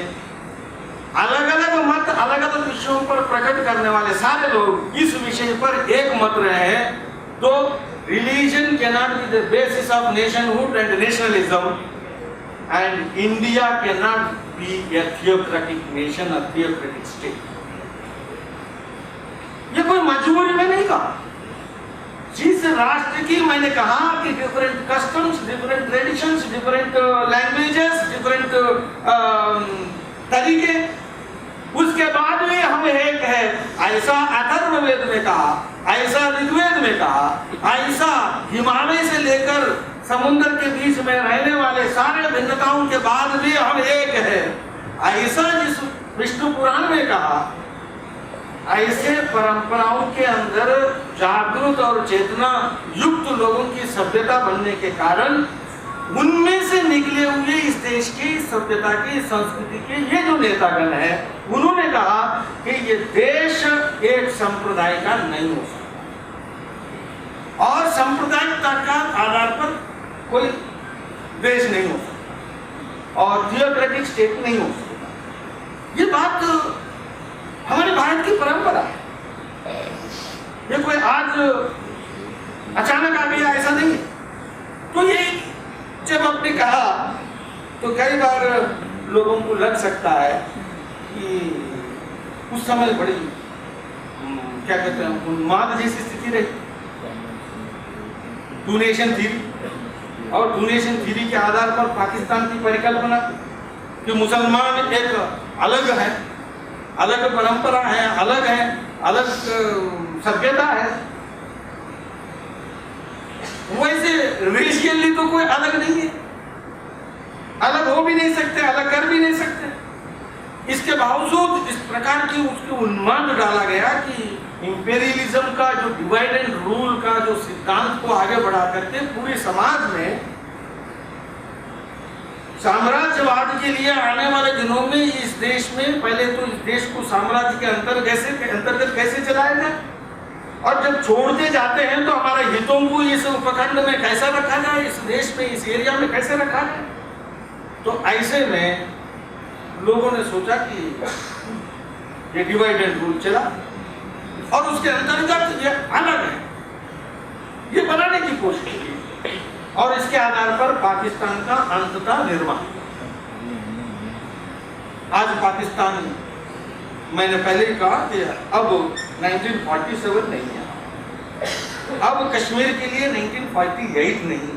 अलग अलग मत, अलग अलग विषयों पर प्रकट करने वाले सारे लोग इस विषय पर एक मत रहे हैं। तो religion cannot be the basis of nationhood and nationalism, and India cannot be a theocratic nation, a theocratic state. ये कोई मजबूरी में नहीं कहा। जिस राष्ट्र की मैंने कहा कि different customs, different traditions, different languages, different तरीके, उसके बाद भी हम एक है, ऐसा अथर्ववेद में कहा, ऐसा ऋग्वेद में कहा, ऐसा हिमालय से लेकर समुद्र के बीच में रहने वाले सारे भिन्नताओं के बाद भी हम एक है, ऐसा जिस विष्णु पुराण में कहा, ऐसे परंपराओं के अंदर जागृत और चेतना युक्त लोगों की सभ्यता बनने के कारण उनमें से निकले हुए इस देश की सभ्यता की, संस्कृति के ये जो नेतागण है, उन्होंने कहा कि ये देश एक संप्रदाय का नहीं हो सकता और सांप्रदायिकता का आधार पर कोई देश नहीं हो सकता और थियोक्रेटिक स्टेट नहीं हो सकता। ये बात हमारे भारत की परंपरा है। ये कोई आज अचानक आ गया ऐसा नहीं है। तो ये जब आपने कहा तो कई बार लोगों को लग सकता है कि उस समय बड़ी क्या कहते हैं उन्माद जैसी स्थिति रही, टू नेशन थ्योरी, और टू नेशन थ्योरी के आधार पर पाकिस्तान की परिकल्पना कि मुसलमान एक अलग है, अलग परंपरा है, अलग सभ्यता है। वैसे रेशियली तो कोई अलग नहीं है, अलग हो भी नहीं सकते, अलग कर भी नहीं सकते। इसके बावजूद इस प्रकार की उसके उन्माद डाला गया कि इंपेरियलिज्म का जो डिवाइड एंड रूल का जो सिद्धांत को आगे बढ़ा करके पूरे समाज में साम्राज्यवाद के लिए आने वाले दिनों में इस देश में पहले तो इस देश को साम्राज्य के अंतर्गत कैसे चलाया जाए, और जब छोड़ते जाते हैं तो हमारे हितों को इस उपखंड में कैसा रखा जाए, इस देश में, इस एरिया में कैसे रखा जाए। तो ऐसे में लोगों ने सोचा कि ये डिवाइड एंड रूल चला और उसके अंतर्गत ये अलग है, ये बनाने की कोशिश की और इसके आधार पर पाकिस्तान का अंततः निर्माण। आज पाकिस्तान, मैंने पहले ही कहा कि अब 1947 नहीं है, अब कश्मीर के लिए 1948 नहीं,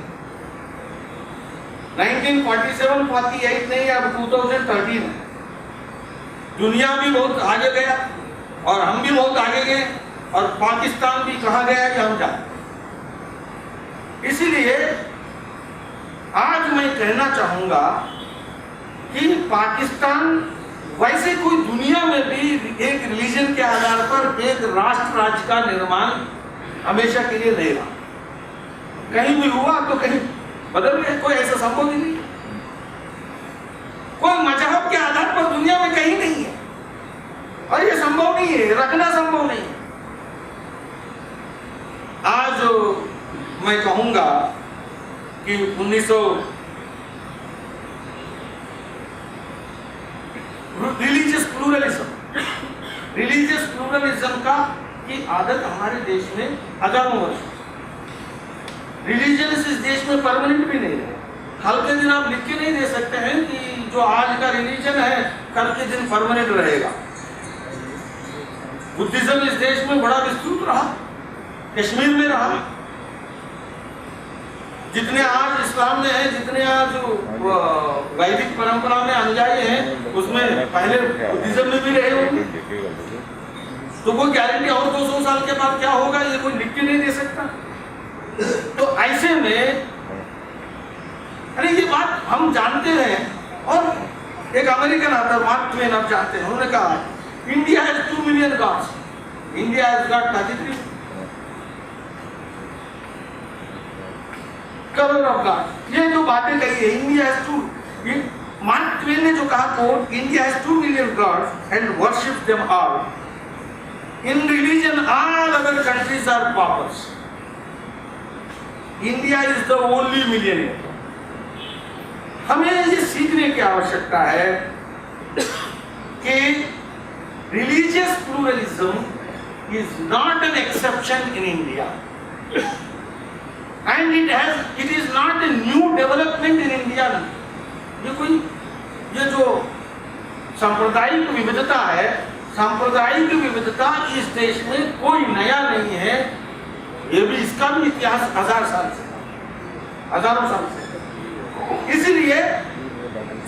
1947-48 नहीं, अब 2013 है। दुनिया भी बहुत आगे गया और हम भी बहुत आगे गए और पाकिस्तान भी कहा गया कि हम जाए। इसीलिए आज मैं कहना चाहूंगा कि पाकिस्तान वैसे कोई दुनिया में भी एक रिलीजन के आधार पर एक राष्ट्र राज्य का निर्माण हमेशा के लिए नहीं रहा। कहीं भी हुआ तो कहीं बदल गया, कोई ऐसा संभव ही नहीं। कोई मजहब के आधार पर दुनिया में कहीं नहीं है और ये संभव नहीं है, रखना संभव नहीं है। आज मैं कहूंगा कि 1900 रिलीजियस प्लूरलिज्म का की आदत हमारे देश में हजारों वर्ष, रिलीजन इस देश में परमानेंट भी नहीं रहे। कल के दिन आप लिख के नहीं दे सकते हैं कि जो आज का रिलीजन है कल के दिन परमानेंट रहेगा। बुद्धिज्म इस देश में बड़ा विस्तृत रहा, कश्मीर में रहा। जितने आज इस्लाम में है, जितने आज वैदिक परंपरा में अनुयायी हैं, उसमें पहले बुद्धिज्म में भी रहे होंगे। तो कोई गारंटी और 200 साल के बाद क्या होगा ये कोई लिख के नहीं दे सकता। तो ऐसे में अरे ये बात हम जानते हैं। और एक अमेरिकन आता मार्क ट्वेन आप जानते हैं, उन्होंने कहा India has 2 million gods, India has got 33 crore of god. ये जो बातें कही है इंडिया हैज 2, ये मार्क ट्वेन ने जो कहा quote, India has 2 million gods and worships them all. In religion all other countries are paupers, India is the only millionaire. हमें ये सीखने की आवश्यकता है कि religious pluralism is not an exception in India. and it is not a new development in India. ये जो सांप्रदायिक विविधता है, सांप्रदायिक विविधता इस देश में कोई नया नहीं है। ये भी, इसका भी इतिहास हजारों साल से। इसलिए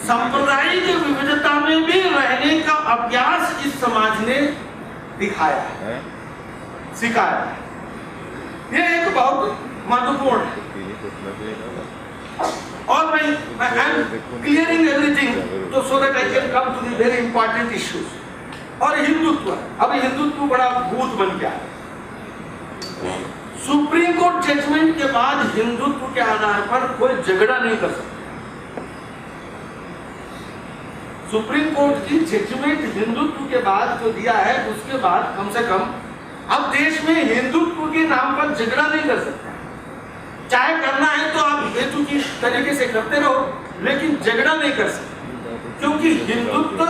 सांप्रदायिक विविधता में भी रहने का अभ्यास इस समाज ने दिखाया है, सिखाया है। ये एक बहुत महत्वपूर्ण है। और मैं आई एम क्लियरिंग एवरीथिंग तो so that I can come to the very important issues. और हिंदुत्व, अभी हिंदुत्व बड़ा भूत बन गया है। सुप्रीम कोर्ट जजमेंट के बाद हिंदुत्व के आधार पर कोई झगड़ा नहीं कर सकता। सुप्रीम कोर्ट की जजमेंट हिंदुत्व के बाद जो दिया है, उसके बाद कम से कम अब देश में हिंदुत्व के नाम पर झगड़ा नहीं कर सकता। चाहे करना है तो आप हेतु की तरीके से करते रहो, लेकिन झगड़ा नहीं कर सकते, क्योंकि Hindutva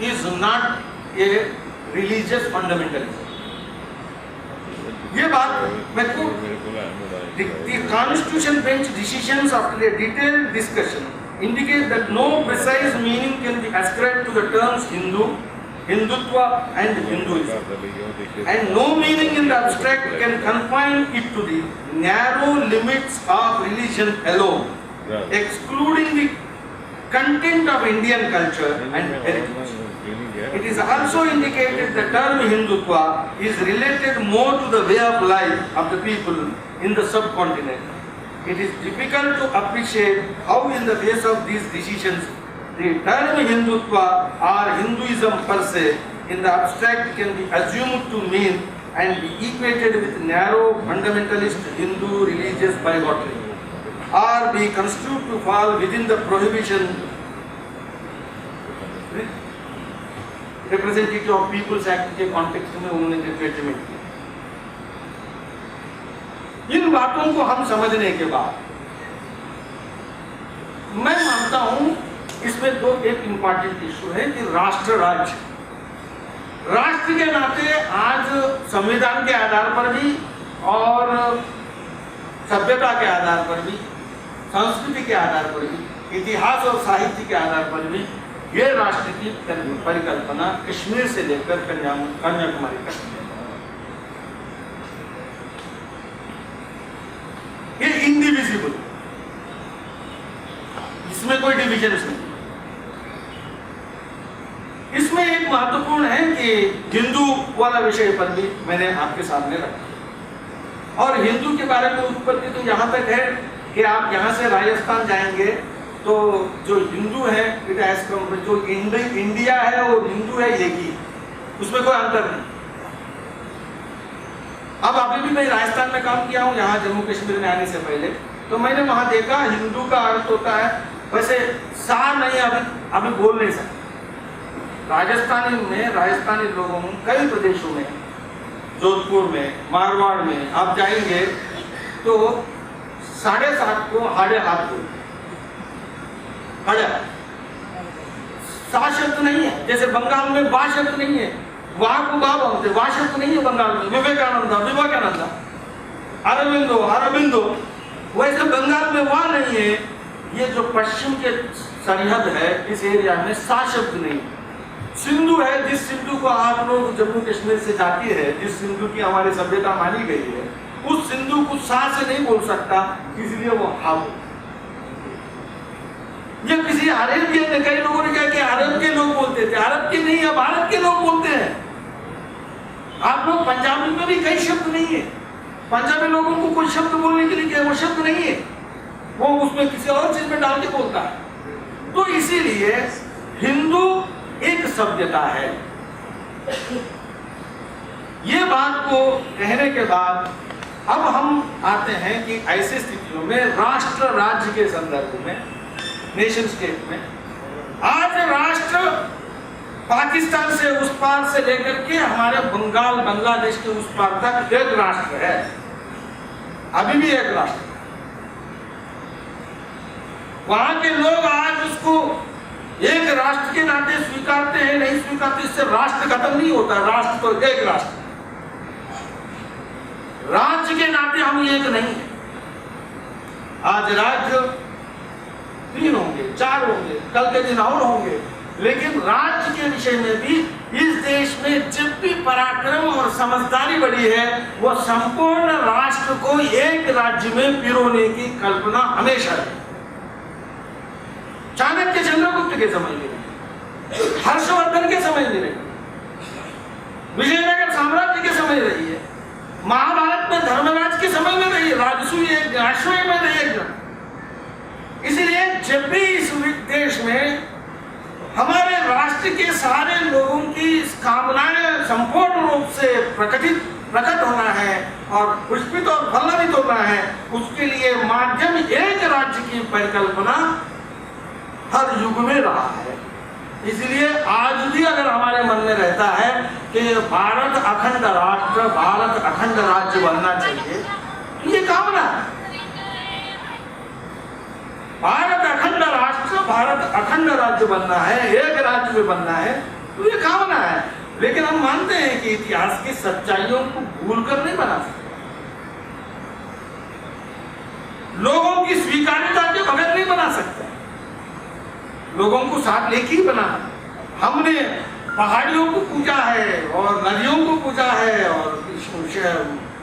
is not a religious fundamentalism. ये बात मैं को the Constitution bench decisions after a detailed discussion indicate that no precise meaning can be ascribed to the terms Hindu, Hindutva and Hinduism, and no meaning in the abstract can confine it to the narrow limits of religion alone, excluding the content of Indian culture and heritage. It is also indicated the term Hindutva is related more to the way of life of the people in the subcontinent. It is difficult to appreciate how in the face of these decisions the term Hindutva or Hinduism per se in the abstract can be assumed to mean and be equated with narrow fundamentalist Hindu religious bigotry, or be construed to fall within the prohibition representative of peoples act के context में उन्होंने judgement किया। इन बातों को हम समझने के बाद मैं मानता हूं इसमें दो एक इंपॉर्टेंट इशू है कि राष्ट्र राज्य, राष्ट्र के नाते आज संविधान के आधार पर भी और सभ्यता के आधार पर भी, संस्कृति के आधार पर भी, इतिहास और साहित्य के आधार पर भी ये राष्ट्र की परिकल्पना कश्मीर से लेकर कन्याकुमारी तक, ये इंडिविजिबल, इसमें कोई डिविजन नहीं। इसमें एक महत्वपूर्ण है कि हिंदू वाला विषय पर भी मैंने आपके सामने रखा, और हिंदू के बारे में उत्पत्ति तो यहाँ तक है कि आप यहाँ से राजस्थान जाएंगे तो जो हिंदू है जो इंडिया है वो हिंदू है एक ही, उसमें कोई अंतर नहीं। अब अभी भी मैं राजस्थान में काम किया हूँ, यहाँ जम्मू कश्मीर में आने से पहले, तो मैंने वहां देखा हिंदू का अर्थ होता है वैसे सा नहीं, अभी बोल नहीं सकते। राजस्थानी लोगों में कई प्रदेशों में, जोधपुर में, मारवाड़ में आप जाएंगे तो 7:30 को हाड़े हाथ बोलते, सा शब्द नहीं है। जैसे बंगाल में बा शब्द नहीं है, वाह को बा बोलते, वाह शब्द नहीं है बंगाल में। विवेकानंद, अरविंदो, वैसे बंगाल में वाह नहीं है। ये जो पश्चिम के सरहद है इस एरिया में सा शब्द नहीं। सिंधु है, जिस सिंधु को आप लोग जम्मू कश्मीर से जाती है, जिस सिंधु की हमारी सभ्यता मानी गई है, उस सिंधु को सा से नहीं बोल सकता, इसलिए वो हा। ये किसी अरेबियन ने, कई लोगों ने कहा कि अरब के लोग बोलते थे, अरब के नहीं, अब भारत के लोग बोलते हैं। आप लोग पंजाबी में भी कई शब्द नहीं है, पंजाबी लोगों को कोई शब्द बोलने के लिए वो शब्द नहीं है, वो उसमें किसी और चीज में डाल के बोलता है। तो इसीलिए हिंदू एक सभ्यता है। ये बात को कहने के बाद अब हम आते हैं कि ऐसी स्थितियों में राष्ट्र राज्य के संदर्भ में, नेशन स्टेट में, आज राष्ट्र पाकिस्तान से उस पार से लेकर के हमारे बंगाल बांग्लादेश के उस पार तक एक राष्ट्र है, अभी भी एक राष्ट्र। वहां के लोग आज उसको एक राष्ट्र के नाते स्वीकारते हैं, नहीं स्वीकारते, इससे राष्ट्र खत्म नहीं होता। राष्ट्र तो एक राष्ट्र। राज्य के नाते हम एक नहीं है। आज राज्य 3 होंगे, 4 होंगे, कल के दिन और होंगे, लेकिन राज्य के विषय में भी इस देश में जब भी पराक्रम और समझदारी बढ़ी है, वो संपूर्ण राष्ट्र को एक राज्य में पिरोने की कल्पना हमेशा है। चाणक्य चंद्रगुप्त के समय में रही, हर्षवर्धन के समय में रही, विजयनगर साम्राज्य के समय रही है, महाभारत में धर्मराज के समय में रही, राजसूय अश्वमेध में रही। इसलिए जब भी इस देश में हमारे राष्ट्र के सारे लोगों की कामनाएं संपूर्ण रूप से प्रकट होना है और पुष्पित और फलित होना है, उसके लिए माध्यम एक राज्य की परिकल्पना हर युग में रहा है। इसलिए आज भी अगर हमारे मन में रहता है कि भारत अखंड राष्ट्र, भारत अखंड राज्य बनना चाहिए, तो ये कामना है। भारत अखंड राष्ट्र, भारत अखंड राज्य बनना है, एक राज्य में बनना है, तो ये कामना है। लेकिन हम मानते हैं कि इतिहास की सच्चाइयों को भूल कर नहीं बना सकते, लोगों की स्वीकार्यता के बगैर नहीं बना सकते, लोगों को साथ लेके ही बनाना। हमने पहाड़ियों को पूजा है और नदियों को पूजा है और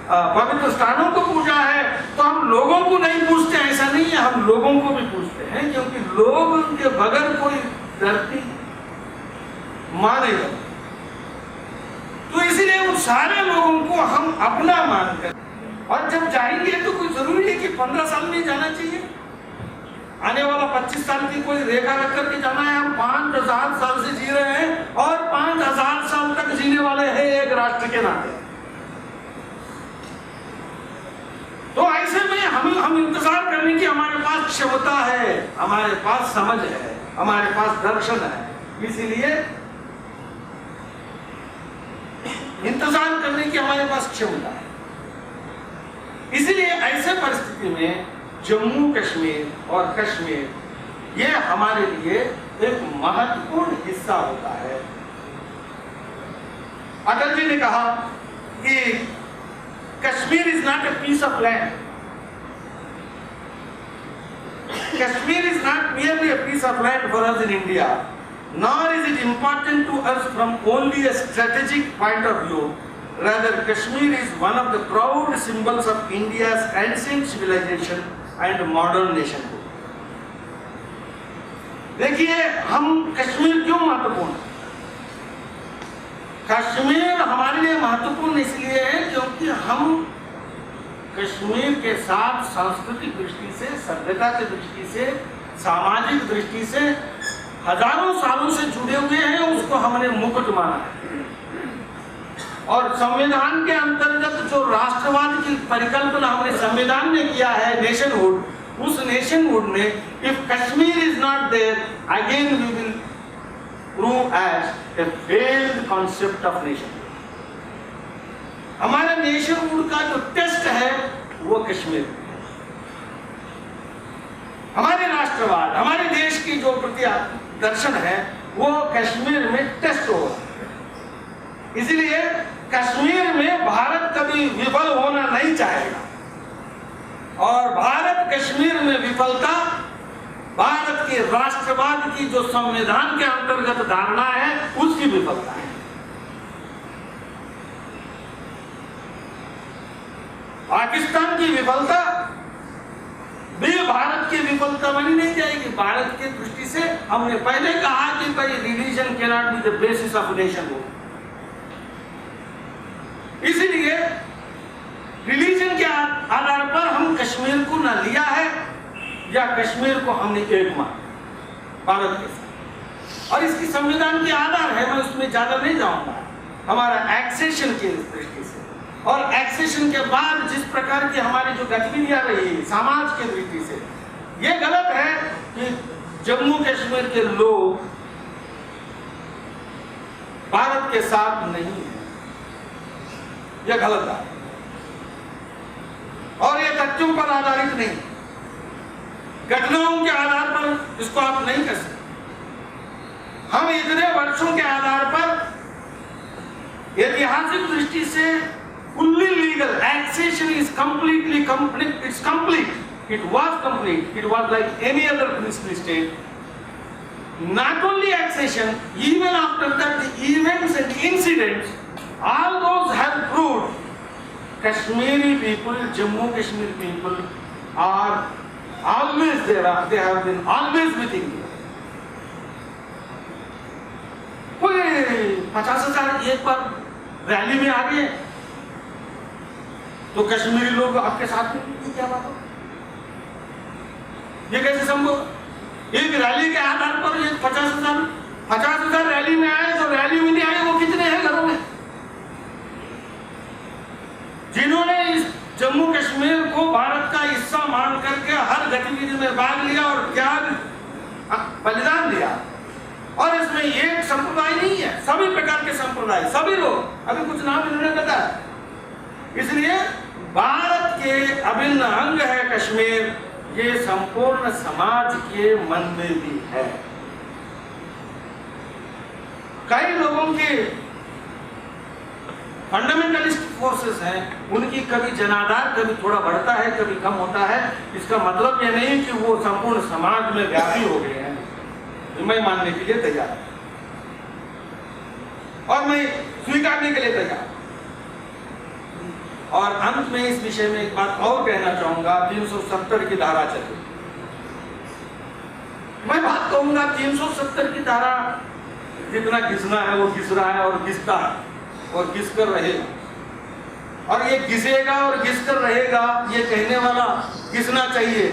पवित्र स्थानों को पूजा है, तो हम लोगों को नहीं पूछते, ऐसा नहीं है, हम लोगों को भी पूछते हैं, क्योंकि लोग उनके बगैर कोई धरती मानेगा। तो इसलिए उन सारे लोगों को हम अपना मानकर, और जब जाएंगे तो कोई जरूरी है कि 15 साल में जाना चाहिए, आने वाला 25 साल की कोई रेखा रख करके जाना है। हम 5000 साल से जी रहे हैं और 5000 साल तक जीने वाले हैं एक राष्ट्र के नाते। तो ऐसे में हम इंतजार करने की हमारे पास क्षमता है, हमारे पास समझ है, हमारे पास दर्शन है, इसीलिए इंतजार करने की हमारे पास क्षमता है। इसलिए ऐसे परिस्थिति में जम्मू कश्मीर और कश्मीर ये हमारे लिए एक महत्वपूर्ण हिस्सा होता है। अटल जी ने कहा कि Kashmir is not a piece of land, Kashmir is not merely a piece of land for us in India, nor is it important to us from only a strategic point of view. Rather, Kashmir is one of the proud symbols of India's ancient civilization and modern nationhood. देखिए, हम कश्मीर क्यों महत्वपूर्ण है? कश्मीर हमारे लिए महत्वपूर्ण इसलिए है क्योंकि हम कश्मीर के साथ सांस्कृतिक दृष्टि से, सभ्यता की दृष्टि से, सामाजिक दृष्टि से हजारों सालों से जुड़े हुए हैं। उसको हमने मुकुट माना है और संविधान के अंतर्गत जो राष्ट्रवाद की परिकल्पना हमने संविधान में किया है, नेशनहुड, उस नेशनहुड में if Kashmir is not there, again we will prove as a failed concept of nation. हमारा नेशनहुड का जो टेस्ट है वो कश्मीर में, हमारे राष्ट्रवाद, हमारे देश की जो प्रति दर्शन है वो कश्मीर में टेस्ट हो। इसलिए कश्मीर में भारत कभी विफल होना नहीं चाहेगा और भारत कश्मीर में विफलता भारत के राष्ट्रवाद की जो संविधान के अंतर्गत धारणा है उसकी विफलता है। पाकिस्तान की विफलता भी भारत की विफलता बनी नहीं जाएगी। भारत की दृष्टि से हमने पहले कहा कि भाई religion can not be the basis of nationhood. इसीलिए रिलीजन के आधार पर हम कश्मीर को न लिया है या कश्मीर को हमने एक माना भारत के साथ, और इसकी संविधान के आधार है, मैं उसमें ज्यादा नहीं जाऊंगा। हमारा एक्सेशन की दृष्टि से और एक्सेशन के बाद जिस प्रकार की हमारी जो गतिविधियां रही समाज की दृष्टि से, ये गलत है कि जम्मू कश्मीर के लोग भारत के साथ नहीं है, यह गलत है और ये तथ्यों पर आधारित नहीं, घटनाओं के आधार पर इसको आप नहीं कर सकते। हम इतने वर्षों के आधार पर ऐतिहासिक दृष्टि से fully legal. Annexation is completely complete. It's complete. It was complete. It was like any other princely state. Not only annexation, even after that, the events and incidents, all those have proved Kashmiri people, Jammu Kashmir people are always there. They have been always with India. कोई 50,000 एक बार rally में आ गए तो कश्मीरी लोग आपके साथ में, ये क्या बात हो? ये कैसे संभव? एक रैली के आधार पर ये 50,000 रैली में आए, तो रैली में नहीं आए वो कितने हैं घरों में? जिन्होंने इस जम्मू कश्मीर को भारत का हिस्सा मान करके हर गतिविधि में भाग लिया और त्याग बलिदान दिया, और इसमें एक संप्रदाय नहीं है, सभी प्रकार के संप्रदाय, सभी लोग, अभी कुछ नाम इन्होंने बताया। इसलिए भारत के अभिन्न अंग है कश्मीर, ये संपूर्ण समाज के मन में भी है। कई लोगों के फंडामेंटलिस्ट फोर्सेस हैं, उनकी कभी जनाधार कभी थोड़ा बढ़ता है, कभी कम होता है। इसका मतलब यह नहीं कि वो संपूर्ण समाज में व्यापी हो गए हैं, मैं मानने के लिए तैयार और मैं स्वीकारने के लिए तैयार। और अंत में इस विषय में एक बात और कहना चाहूंगा। 370 की धारा चली, मैं बात कहूंगा 370 की धारा जितना घिसना है वो घिस रहा है और घिसता है और घिस कर रहेगा, और ये घिसेगा और घिस कर रहेगा, ये कहने वाला घिसना चाहिए।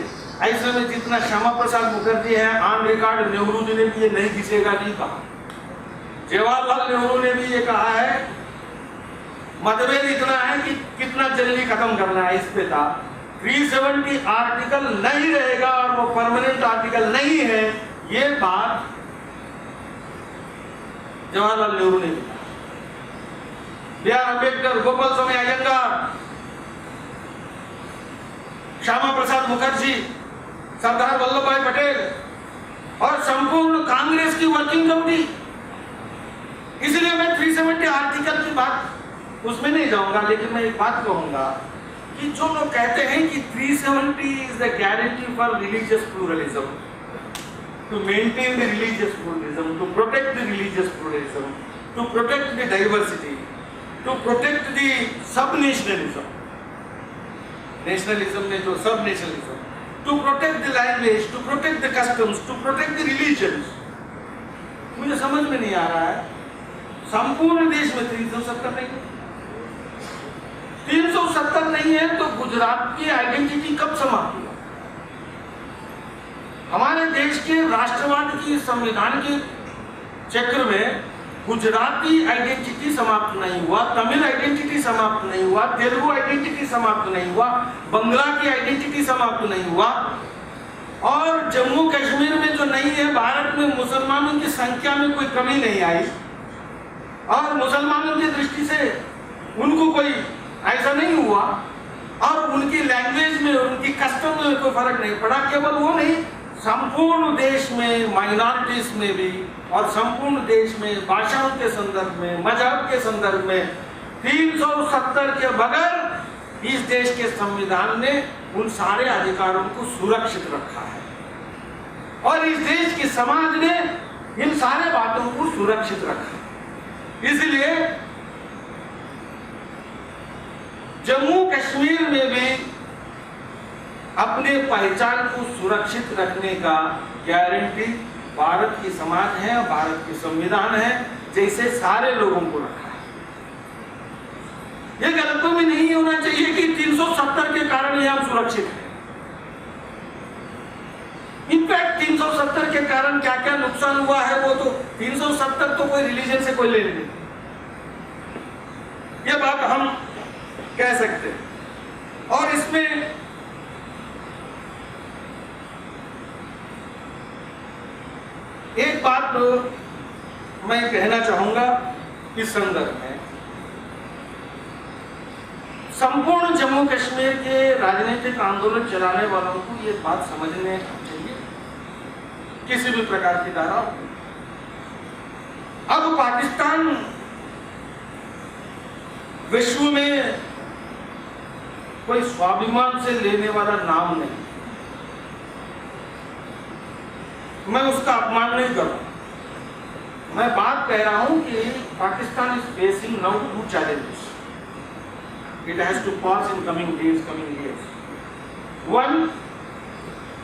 ऐसे में जितना श्यामा प्रसाद मुखर्जी है, ऑन रिकॉर्ड नेहरू जी ने भी ये नहीं घिसेगा नहीं कहा, जवाहरलाल नेहरू ने भी ये कहा है। मतभेद इतना है कि कितना जल्दी खत्म करना है, इस पे था। 370 आर्टिकल नहीं रहेगा और वो परमानेंट आर्टिकल नहीं है, ये बात जवाहरलाल नेहरू ने कहा। B.R. अम्बेडकर, गोपाल स्वामी अयंगार, श्यामा प्रसाद मुखर्जी, सरदार वल्लभ भाई पटेल और संपूर्ण कांग्रेस की वर्किंग कमेटी। इसलिए मैं 370 आर्टिकल की बात उसमें नहीं जाऊंगा, लेकिन मैं एक बात कहूंगा कि जो लोग कहते हैं कि 370 is the guarantee for religious pluralism, to maintain the religious pluralism, to protect the religious pluralism, to protect the diversity, to protect the sub nationalism, nationalism में जो sub nationalism, to protect the language, to protect the customs, to protect the religions. मुझे समझ में नहीं आ रहा है, संपूर्ण देश में 370 नहीं है। 370 नहीं है तो गुजरात की आइडेंटिटी कब समाप्त हुआ? हमारे देश के राष्ट्रवाद की संविधान के चक्र में गुजराती आइडेंटिटी समाप्त नहीं हुआ, तमिल आइडेंटिटी समाप्त नहीं हुआ, तेलुगु आइडेंटिटी समाप्त नहीं हुआ, बंगला की आइडेंटिटी समाप्त नहीं हुआ, और जम्मू कश्मीर में जो नहीं है, भारत में मुसलमानों की संख्या में कोई कमी नहीं आई, और मुसलमानों की दृष्टि से उनको कोई ऐसा नहीं हुआ, और उनकी लैंग्वेज में, उनकी कस्टम में कोई फर्क नहीं पड़ा। केवल वो नहीं, संपूर्ण देश में माइनॉरिटीज में भी, और संपूर्ण देश में भाषाओं के संदर्भ में, मजहब के संदर्भ में 370 के बगैर इस देश के संविधान ने उन सारे अधिकारों को सुरक्षित रखा है, और इस देश के समाज ने इन सारे बातों को सुरक्षित रखा। इसलिए जम्मू कश्मीर में भी अपने पहचान को सुरक्षित रखने का गारंटी भारत की समाज है, भारत की संविधान है, जैसे सारे लोगों को रखा है। यह गलतफहमी नहीं होना चाहिए कि 370 के कारण ये हम सुरक्षित हैं। इनफैक्ट 370 के कारण क्या क्या नुकसान हुआ है वो तो 370 तो कोई रिलीजन से कोई लेने नहीं, ये बात हम कह सकते हैं। और इसमें एक बात मैं कहना चाहूंगा इस संदर्भ में, संपूर्ण जम्मू कश्मीर के राजनीतिक आंदोलन चलाने वालों को ये बात समझने चाहिए, किसी भी प्रकार की धारा। अब पाकिस्तान विश्व में कोई स्वाभिमान से लेने वाला नाम नहीं। मैं उसका अपमान नहीं कर रहा, मैं बात कह रहा हूं कि Pakistan is facing now 2 challenges. It has to pass in coming days, coming years. One,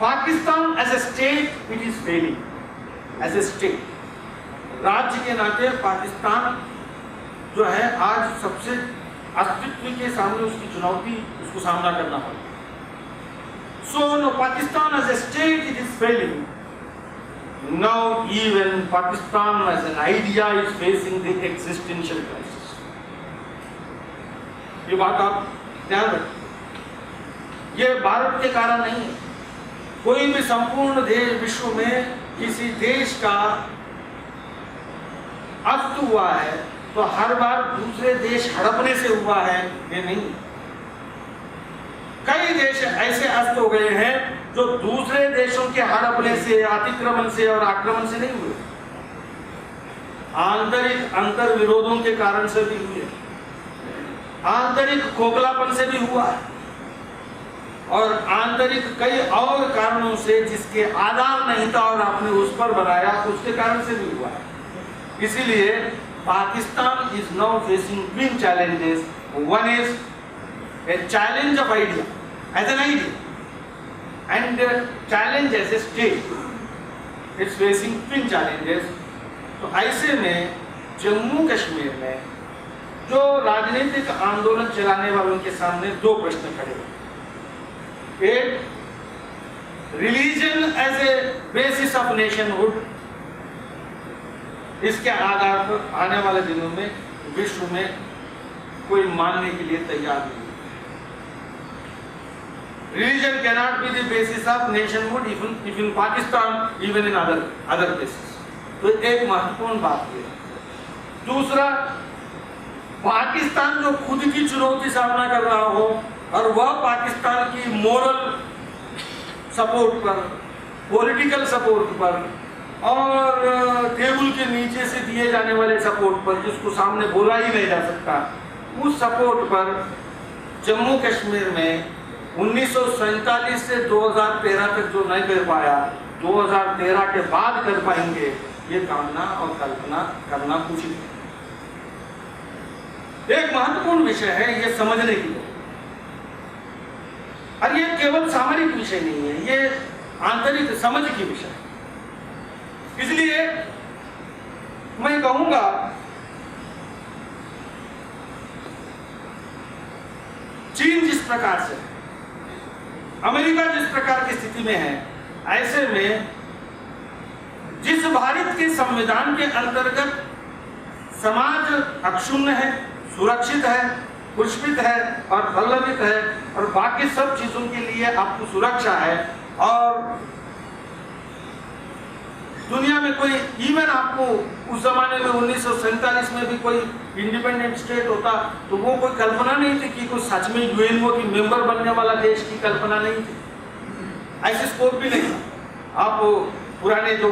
Pakistan as a state, it is failing. As a state, राज्य के नाते पाकिस्तान जो है आज सबसे अस्तित्व के सामने उसकी चुनौती, उसको सामना करना पड़ा। So no, Pakistan as a state, it is failing. Now even Pakistan as an idea is facing the existential crisis. ये बात आप ध्यान रखें। ये भारत के कारण नहीं है। कोई भी संपूर्ण देश विश्व में किसी देश का अस्त हुआ है तो हर बार दूसरे देश हड़पने से हुआ है, ये नहीं। कई देश ऐसे अस्त हो गए हैं जो दूसरे देशों के हड़पने से, अतिक्रमण से और आक्रमण से नहीं हुए, आंतरिक अंतर विरोधों के कारण से भी हुए, आंतरिक खोखलापन से भी हुआ है और आंतरिक कई और कारणों से जिसके आधार नहीं था और आपने उस पर बनाया, उसके कारण से भी हुआ है। इसीलिए Pakistan is now facing twin challenges. One is a challenge of idea as an idea and a challenge as a state. It's facing twin challenges. तो ऐसे में जम्मू कश्मीर में जो राजनीतिक आंदोलन चलाने वालों के सामने 2 प्रश्न खड़े हैं। एक, religion as a basis of nationhood, इसके आधार पर आने वाले दिनों में विश्व में कोई मानने के लिए तैयार नहीं। Religion cannot be the basis of nationhood if in Pakistan, even in other places. तो एक महत्वपूर्ण बात है। दूसरा, पाकिस्तान जो खुद की चुनौती सामना कर रहा हो और वह पाकिस्तान की मोरल सपोर्ट पर, पॉलिटिकल सपोर्ट पर और टेबल के नीचे से दिए जाने वाले सपोर्ट पर, जिसको सामने बोला ही नहीं जा सकता, उस सपोर्ट पर जम्मू कश्मीर में 1947 से 2013 तक जो नहीं कर पाया, 2013 के बाद कर पाएंगे, ये कामना और कल्पना करना कुछ नहीं। एक महत्वपूर्ण विषय है ये समझने की, और ये केवल सामरिक विषय नहीं है, ये आंतरिक समझ की विषय है। इसलिए मैं कहूंगा चीन जिस प्रकार से, अमेरिका जिस प्रकार की स्थिति में है, ऐसे में जिस भारत के संविधान के अंतर्गत समाज अक्षुण्ण है, सुरक्षित है, पुष्पित है और पल्लवित है और बाकी सब चीजों के लिए आपको सुरक्षा है, और दुनिया में कोई, इवन आपको उस जमाने में 1947 में भी कोई इंडिपेंडेंट स्टेट होता तो वो कोई कल्पना नहीं थी कि कोई सच में यूएनओ की मेंबर बनने वाला देश की कल्पना नहीं थी, ऐसे स्कोप भी नहीं। आप पुराने जो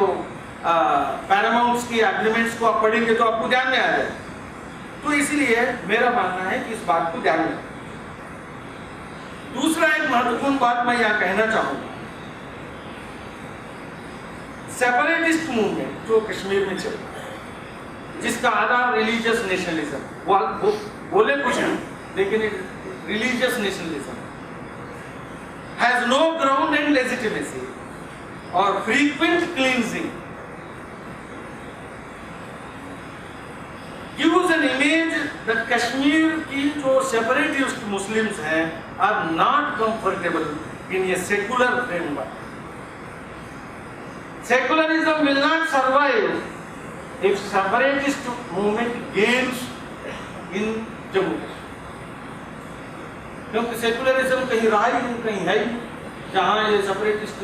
पैरामाउंट्स की एग्रीमेंट्स को आप पढ़ेंगे तो आपको ध्यान में आ जाए। तो इसलिए मेरा मानना है कि इस बात को ध्यान में। दूसरा एक महत्वपूर्ण बात मैं यहाँ कहना चाहूंगा, सेपरेटिस्ट मूवमेंट जो कश्मीर में चल रहा है, जिसका आधार रिलीजियस नेशनलिज्म, बोले कुछ नहीं लेकिन religious nationalism has no ground and legitimacy और frequent cleansing gives an image that Kashmir की जो सेपरेटिस्ट मुस्लिम्स हैं are not comfortable in a secular framework. Secularism will not survive if separatist movement gains in Jammu Kashmir. क्योंकि secularism कहीं रहा ही नहीं, कहीं है ही, जहाँ ये सेपरेटिस्ट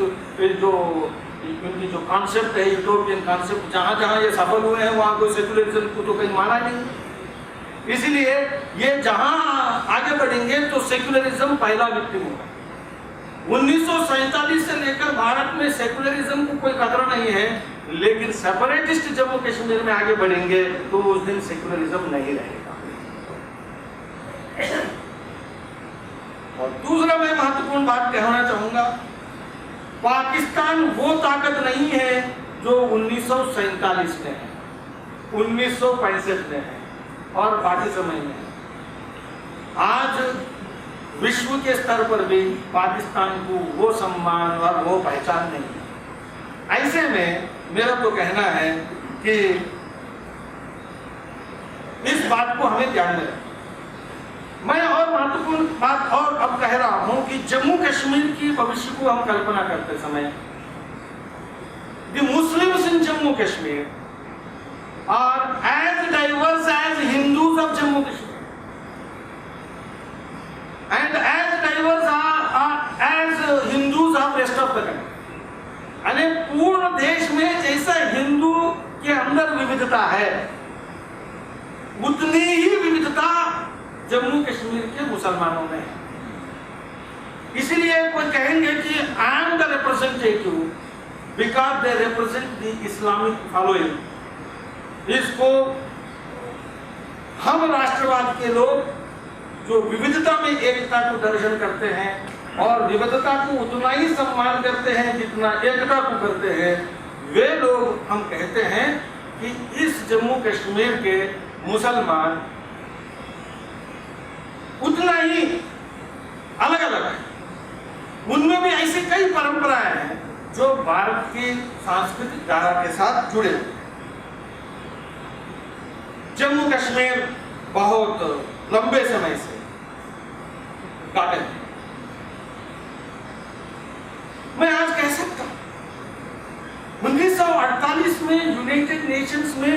जो इनकी जो कॉन्सेप्ट है, यूटोपियन कॉन्सेप्ट, जहाँ जहाँ ये सफल हुए हैं वहाँ कोई सेकुलरिज्म को तो कहीं माना नहीं। इसलिए ये जहाँ आगे बढ़ेंगे तो सेकुलरिज्म पहला विक्टिम होगा। 1947 से लेकर भारत में सेकुलरिज्म को कोई खतरा नहीं है, लेकिन सेपरेटिस्ट जम्मू कश्मीर में आगे बढ़ेंगे तो उस दिन सेकुलरिज्म नहीं रहेगा। और दूसरा मैं महत्वपूर्ण बात कहना चाहूंगा, पाकिस्तान वो ताकत नहीं है जो 1947 में है, 1965 में है और बाकी समय में है। आज विश्व के स्तर पर भी पाकिस्तान को वो सम्मान और वो पहचान नहीं है। ऐसे में मेरा तो कहना है कि इस बात को हमें ध्यान में रखें। मैं और महत्वपूर्ण बात और अब कह रहा हूं कि जम्मू कश्मीर की भविष्य को हम कल्पना करते समय, the Muslims in Jammu Kashmir are as diverse as Hindus of Jammu Kashmir and as diverse as Hindus of rest of the country. यानी पूर्ण देश में जैसा हिंदू के अंदर विविधता है, उतनी ही विविधता जम्मू कश्मीर के मुसलमानों में है। इसलिए कोई कहेंगे कि I am the representative because they represent the Islamic following. इसको हम राष्ट्रवाद के लोग जो विविधता में एकता को दर्शन करते हैं और विविधता को उतना ही सम्मान करते हैं जितना एकता को करते हैं, वे लोग हम कहते हैं कि इस जम्मू कश्मीर के मुसलमान उतना ही अलग अलग है। उनमें भी ऐसी कई परंपराएं हैं जो भारत की सांस्कृतिक धारा के साथ जुड़े हुए। जम्मू कश्मीर बहुत लंबे समय से काटे। मैं आज कह सकता हूं 1948 में यूनाइटेड नेशंस में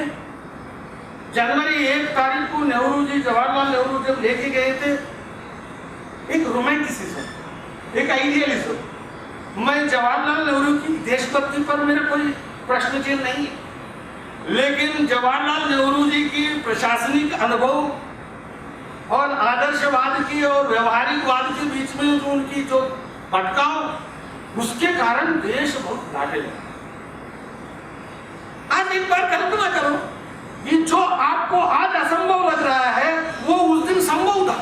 जनवरी 1 तारीख को नेहरू जी, जवाहरलाल नेहरू जब लेके गए थे, एक रोमांटिसिज्म, एक आइडियलिज्म। मैं जवाहरलाल नेहरू की देशभक्ति पर मेरा कोई प्रश्न चिन्ह नहीं है, लेकिन जवाहरलाल नेहरू जी की प्रशासनिक अनुभव और आदर्शवाद की और व्यवहारिकवाद के बीच में जो उनकी जो भटकाव, उसके कारण देश बहुत घाटे लगा। आज एक बार कल्पना करो कि जो आपको आज असंभव लग रहा है वो उस दिन संभव था।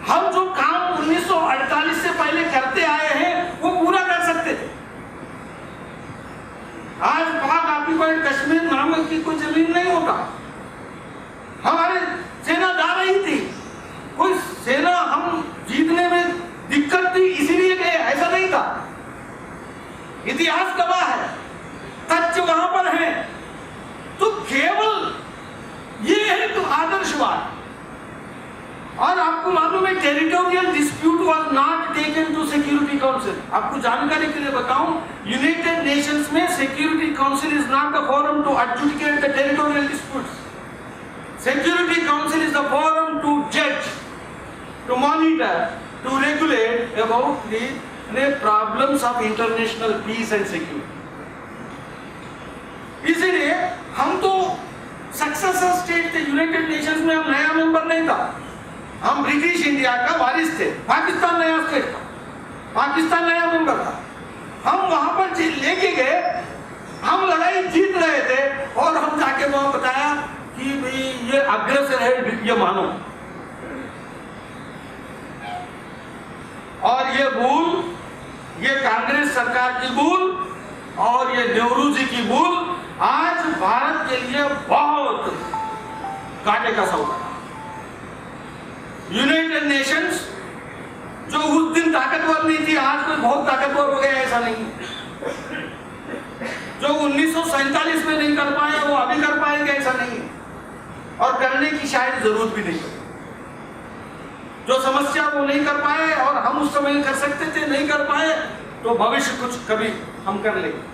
हम जो काम 1948 से पहले करते आए हैं वो पूरा कर सकते थे। आज पाक ऑक्युपाइड कश्मीर नामक की कोई जमीन नहीं होता। हमारी सेना जा रही थी, कोई सेना हम जीतने में दिक्कत थी इसीलिए गए, ऐसा नहीं था। इतिहास गवाह है, तथ्य वहां पर है। तो केवल ये है तो आदर्शवाद। और आपको मालूम है territorial dispute was not taken to security council. आपको जानकारी के लिए बताऊं, यूनाइटेड नेशंस में security council is not the forum to adjudicate the territorial disputes. Security council is the forum to जज, to monitor, to regulate about the problems of international peace and security. इसीलिए हम तो successor state थे United Nations में, हम नया member नहीं था। हम ब्रिटिश इंडिया का वारिस थे। पाकिस्तान नया स्टेट था, पाकिस्तान नया मेंबर था। हम वहां पर लेके गए, हम लड़ाई जीत रहे थे और हम जाके वहां बताया कि भाई ये अग्रेसर है, ये मानो। और ये भूल, ये कांग्रेस सरकार की भूल और ये नेहरू जी की भूल आज भारत के लिए बहुत कांटे का सौदा। यूनाइटेड नेशंस जो उस दिन ताकतवर नहीं थी, आज कोई बहुत ताकतवर हो गया, ऐसा नहीं। जो 1947 में नहीं कर पाए वो अभी कर पाएंगे, ऐसा नहीं। और करने की शायद जरूरत भी नहीं। जो समस्या वो नहीं कर पाए और हम उस समय कर सकते थे, नहीं कर पाए, तो भविष्य कुछ कभी हम कर लेंगे।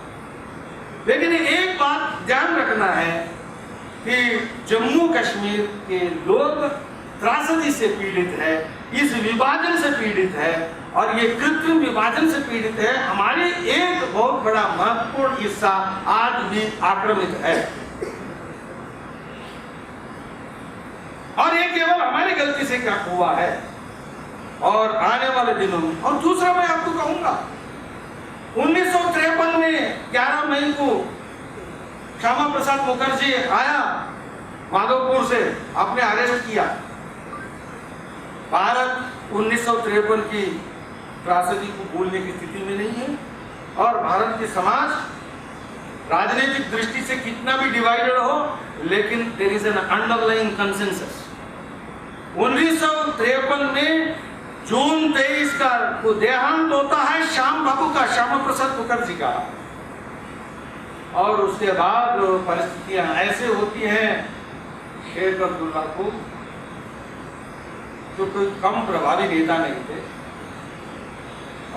लेकिन एक बात ध्यान रखना है कि जम्मू कश्मीर के लोग त्रासदी से पीड़ित है, इस विभाजन से पीड़ित है और ये कृत्रिम विभाजन से पीड़ित है। हमारे एक बहुत बड़ा महत्वपूर्ण हिस्सा आज भी आक्रामित है और ये केवल हमारी गलती से क्या हुआ है और आने वाले दिनों में। और दूसरा मैं आपको कहूंगा, 1953 में 11 मई को श्यामा प्रसाद मुखर्जी आया माधोपुर से, आपने अरेस्ट किया। भारत 1953 की त्रासदी को भूलने की स्थिति में नहीं है। और भारत के समाज राजनीतिक दृष्टि से कितना भी डिवाइडेड हो, लेकिन there is an underlying consensus. 1953 में जून 23 का वो देहांत होता है श्याम बाबू का, श्यामा प्रसाद मुखर्जी का, और उसके बाद परिस्थितियां ऐसे होती हैं शेख अब्दुल्ला को, तो कोई कम प्रभावी नेता नहीं थे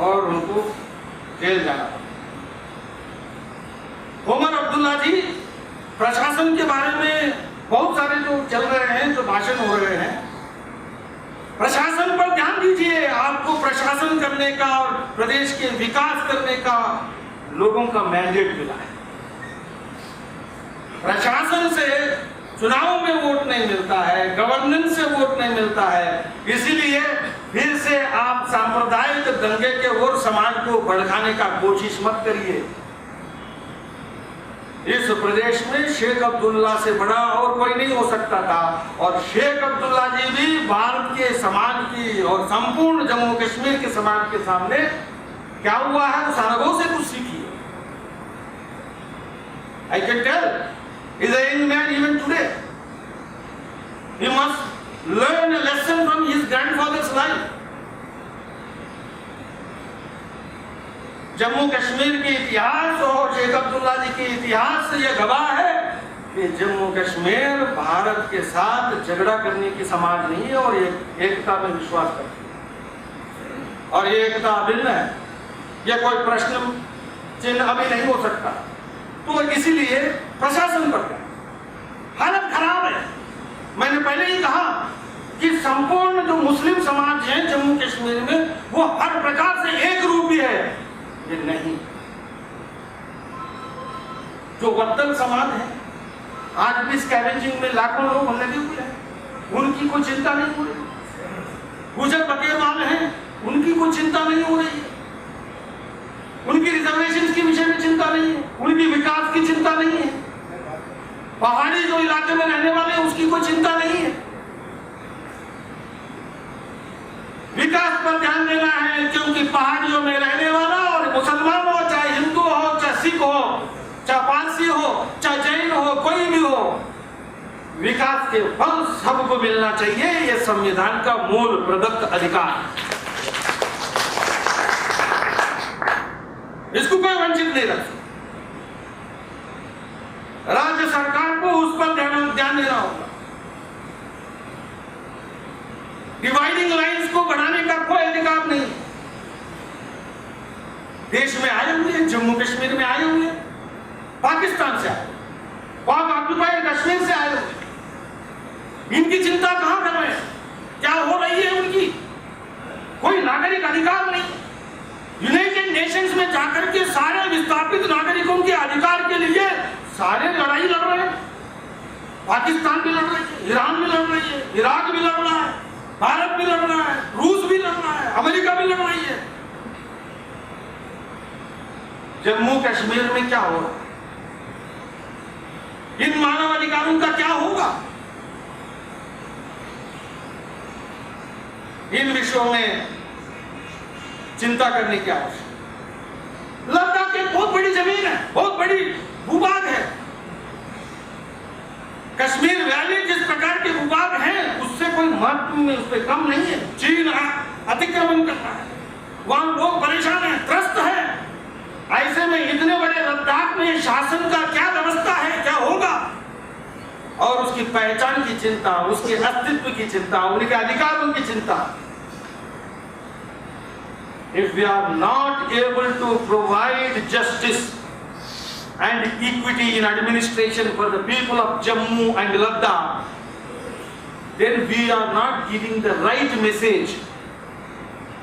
और उनको जेल जाना पड़ा। उमर अब्दुल्ला जी प्रशासन के बारे में बहुत सारे जो चल रहे हैं, जो भाषण हो रहे हैं, प्रशासन पर ध्यान दीजिए। आपको प्रशासन करने का और प्रदेश के विकास करने का लोगों का मैंडेट मिला है। प्रशासन से चुनाव में वोट नहीं मिलता है, गवर्नेंस से वोट नहीं मिलता है। इसीलिए फिर से आप सांप्रदायिक दंगे के और समाज को भड़काने का कोशिश मत करिए। इस प्रदेश में शेख अब्दुल्ला से बड़ा और कोई नहीं हो सकता था, और शेख अब्दुल्ला जी भी भारत के समाज की और संपूर्ण जम्मू कश्मीर के समाज के सामने क्या हुआ है उस अनुभव से कुछ सीखिए। I can tell he's a young man even today. He must learn a lesson from his grandfather's life. Jammu Kashmir के इतिहास और शेख अब्दुल्ला जी के इतिहास से यह गवाह है कि जम्मू कश्मीर भारत के साथ झगड़ा करने की समाज नहीं है और एकता में विश्वास करती है, और ये एकता अभिन्न है। यह कोई प्रश्न चिन्ह अभी नहीं हो सकता। तो इसीलिए प्रशासन पर हालत खराब है। मैंने पहले ही कहा कि संपूर्ण जो मुस्लिम समाज है जम्मू कश्मीर में, वो हर प्रकार से एक रूपी है। ये नहीं, जो वत्तल समाज है आज भी स्कैवेंजिंग में लाखों लोग लगे हुए हैं, उनकी कोई चिंता नहीं हो रही। गुजर बकरवाल हैं, उनकी कोई चिंता नहीं हो रही है। उनकी रिजर्वेशन के विषय में चिंता नहीं है, उनकी विकास की चिंता नहीं है। पहाड़ी जो इलाके में रहने वाले हैं उसकी कोई चिंता नहीं है। विकास पर ध्यान देना है, क्योंकि पहाड़ियों में रहने वाला और मुसलमान हो, चाहे हिंदू हो, चाहे सिख हो, चाहे पारसी हो, चाहे जैन हो, कोई भी हो, विकास के फल सबको मिलना चाहिए। यह संविधान का मूल प्रदत्त अधिकार, इसको कोई वंचित नहीं रख सकता। राज्य सरकार को उस पर ध्यान देना होगा। डिवाइडिंग लाइंस को बढ़ाने का कोई अधिकार नहीं। देश में आए हुए हैं, जम्मू कश्मीर में आए हुए हैं, पाकिस्तान से आए, पाक ऑक्युपाइड कश्मीर से आए हुए, इनकी चिंता कहां कर रहे हैं? क्या हो रही है उनकी? कोई नागरिक अधिकार नहीं। यूनाइटेड नेशंस में जाकर के सारे विस्थापित नागरिकों के अधिकार के लिए सारे लड़ाई लड़ रहे हैं। पाकिस्तान भी लड़ रही है, ईरान भी लड़ रही है, इराक भी लड़ रहा है, भारत भी लड़ रहा है, रूस भी लड़ रहा है, अमेरिका भी लड़ रही है। जम्मू कश्मीर में क्या हो रहा है? इन मानव अधिकारों का क्या होगा? इन विषयों में चिंता करने की आवश्यकता। लद्दाख एक बहुत बड़ी जमीन है, बहुत बड़ी भूभाग है। कश्मीर वैली जिस प्रकार के भूभाग हैं, उससे कोई महत्व में उस पर कम नहीं है। चीन अतिक्रमण कर रहा है, वहां लोग परेशान हैं, त्रस्त हैं। ऐसे में इतने बड़े लद्दाख में शासन का क्या व्यवस्था है, क्या होगा? और उसकी पहचान की चिंता, उसके अस्तित्व की चिंता, उनके अधिकारों की चिंता। If we are not able to provide justice and equity in administration for the people of Jammu and Ladakh, then we are not giving the right message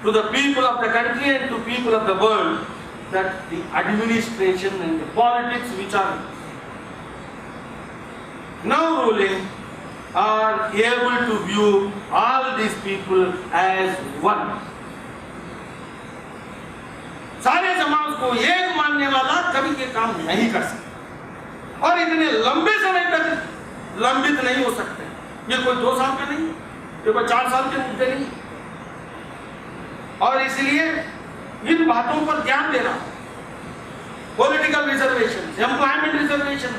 to the people of the country and to people of the world that the administration and the politics which are now ruling are able to view all these people as one. सारे समाज को एक मानने वाला कभी के काम नहीं कर सकता, और इतने लंबे समय तक लंबित नहीं हो सकते। ये कोई 2 साल के नहीं, ये कोई 4 साल के मुद्दे नहीं। और इसलिए इन बातों पर ध्यान देना, पॉलिटिकल रिजर्वेशन, एम्प्लॉयमेंट रिजर्वेशन,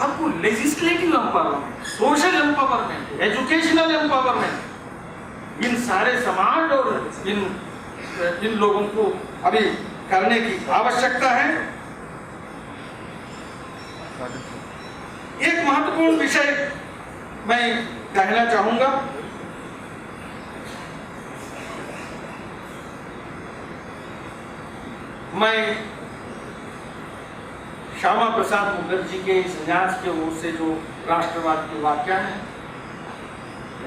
आपको legislative empowerment, social empowerment, educational empowerment, इन सारे समाज और इन लोगों को अभी करने की आवश्यकता है। एक महत्वपूर्ण विषय मैं कहना चाहूंगा, मैं श्यामा प्रसाद मुखर्जी के संन्यास के ओर से जो राष्ट्रवाद की व्याख्या है,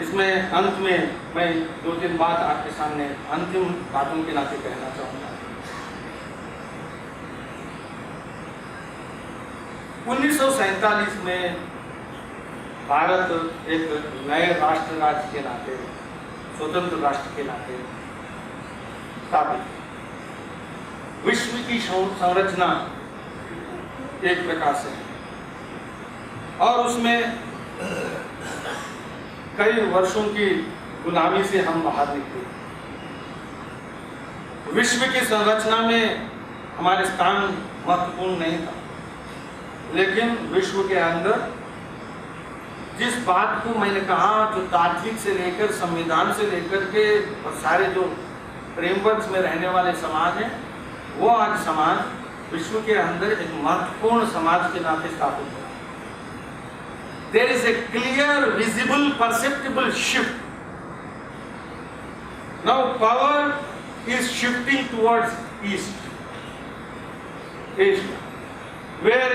इसमें अंत में मैं 2-3 बात आपके सामने अंतिम बातों के नाते कहना चाहूंगा। 1947 में भारत एक नए राष्ट्र राज्य के नाते, स्वतंत्र राष्ट्र के नाते स्थापित। विश्व की संरचना एक प्रकार से, और उसमें कई वर्षों की गुलामी से हम बाहर निकले। विश्व की संरचना में हमारे स्थान महत्वपूर्ण नहीं था, लेकिन विश्व के अंदर जिस बात को मैंने कहा, जो तात्विक से लेकर संविधान से लेकर के और सारे जो फ्रेमवर्क में रहने वाले समाज हैं, वो आज समाज विश्व के अंदर एक महत्वपूर्ण समाज के नाते स्थापित है। There is a clear, visible, perceptible shift. Now power is shifting towards East Asia, where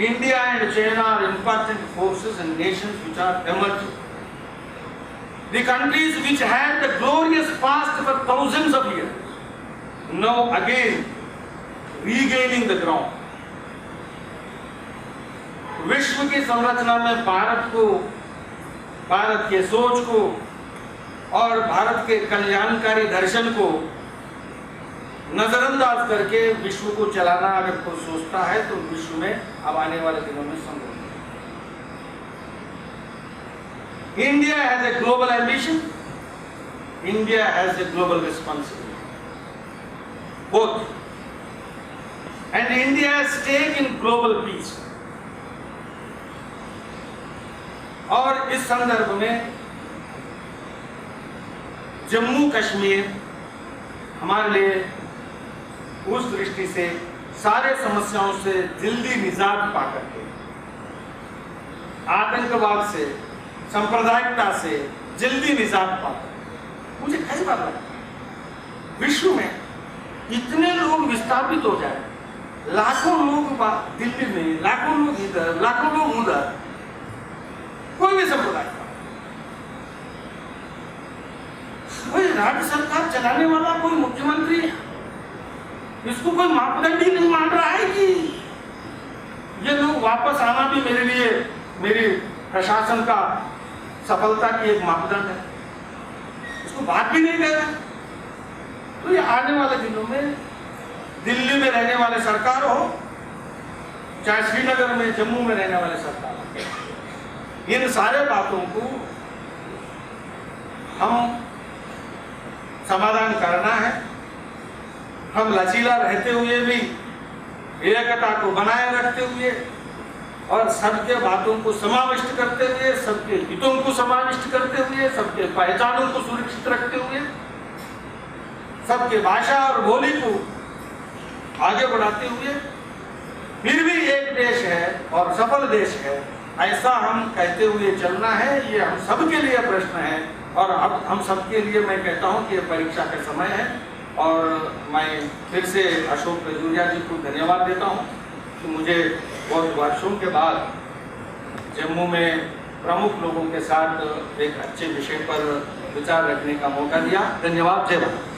India and China are important forces and nations which are emerging. The countries which had the glorious past for thousands of years, now again regaining the ground. विश्व की संरचना में भारत को, भारत के सोच को और भारत के कल्याणकारी दर्शन को नजरअंदाज करके विश्व को चलाना अगर कोई सोचता है तो विश्व में अब आने वाले दिनों में संभव है। India has a global ambition, India has a global responsibility, both, and India has stake in global peace. और इस संदर्भ में जम्मू कश्मीर हमारे लिए उस दृष्टि से सारे समस्याओं से जल्दी निजात पा करके, आतंकवाद से, सांप्रदायिकता से जल्दी निजात पाकर, मुझे कई बार लगता है विश्व में इतने लोग विस्थापित हो जाए, लाखों लोग दिल्ली में, लाखों लोग इधर, लाखों लोग उधर, कोई भी संप्रदाय का, कोई राज्य सरकार चलाने वाला कोई मुख्यमंत्री इसको कोई मापदंड ही नहीं मान रहा है कि ये लोग वापस आना भी मेरे लिए, मेरी प्रशासन का सफलता की एक मापदंड है, इसको बात भी नहीं कर रहे। तो ये आने वाले दिनों में दिल्ली में रहने वाले सरकार हो, चाहे श्रीनगर में, जम्मू में रहने वाले सरकार हो, इन सारे बातों को हम समाधान करना है। हम लचीला रहते हुए भी एकता को बनाए रखते हुए और सबके बातों को समाविष्ट करते हुए, सबके हितों को समाविष्ट करते हुए, सबके पहचानों को सुरक्षित रखते हुए, सबके भाषा और बोली को आगे बढ़ाते हुए फिर भी एक देश है और सफल देश है, ऐसा हम कहते हुए चलना है। ये हम सबके लिए प्रश्न है और अब हम सबके लिए मैं कहता हूँ कि परीक्षा का समय है। और मैं फिर से अशोक रजूरिया जी को धन्यवाद देता हूँ कि मुझे बहुत वर्षों के बाद जम्मू में प्रमुख लोगों के साथ एक अच्छे विषय पर विचार रखने का मौका दिया। धन्यवाद। जय भारत।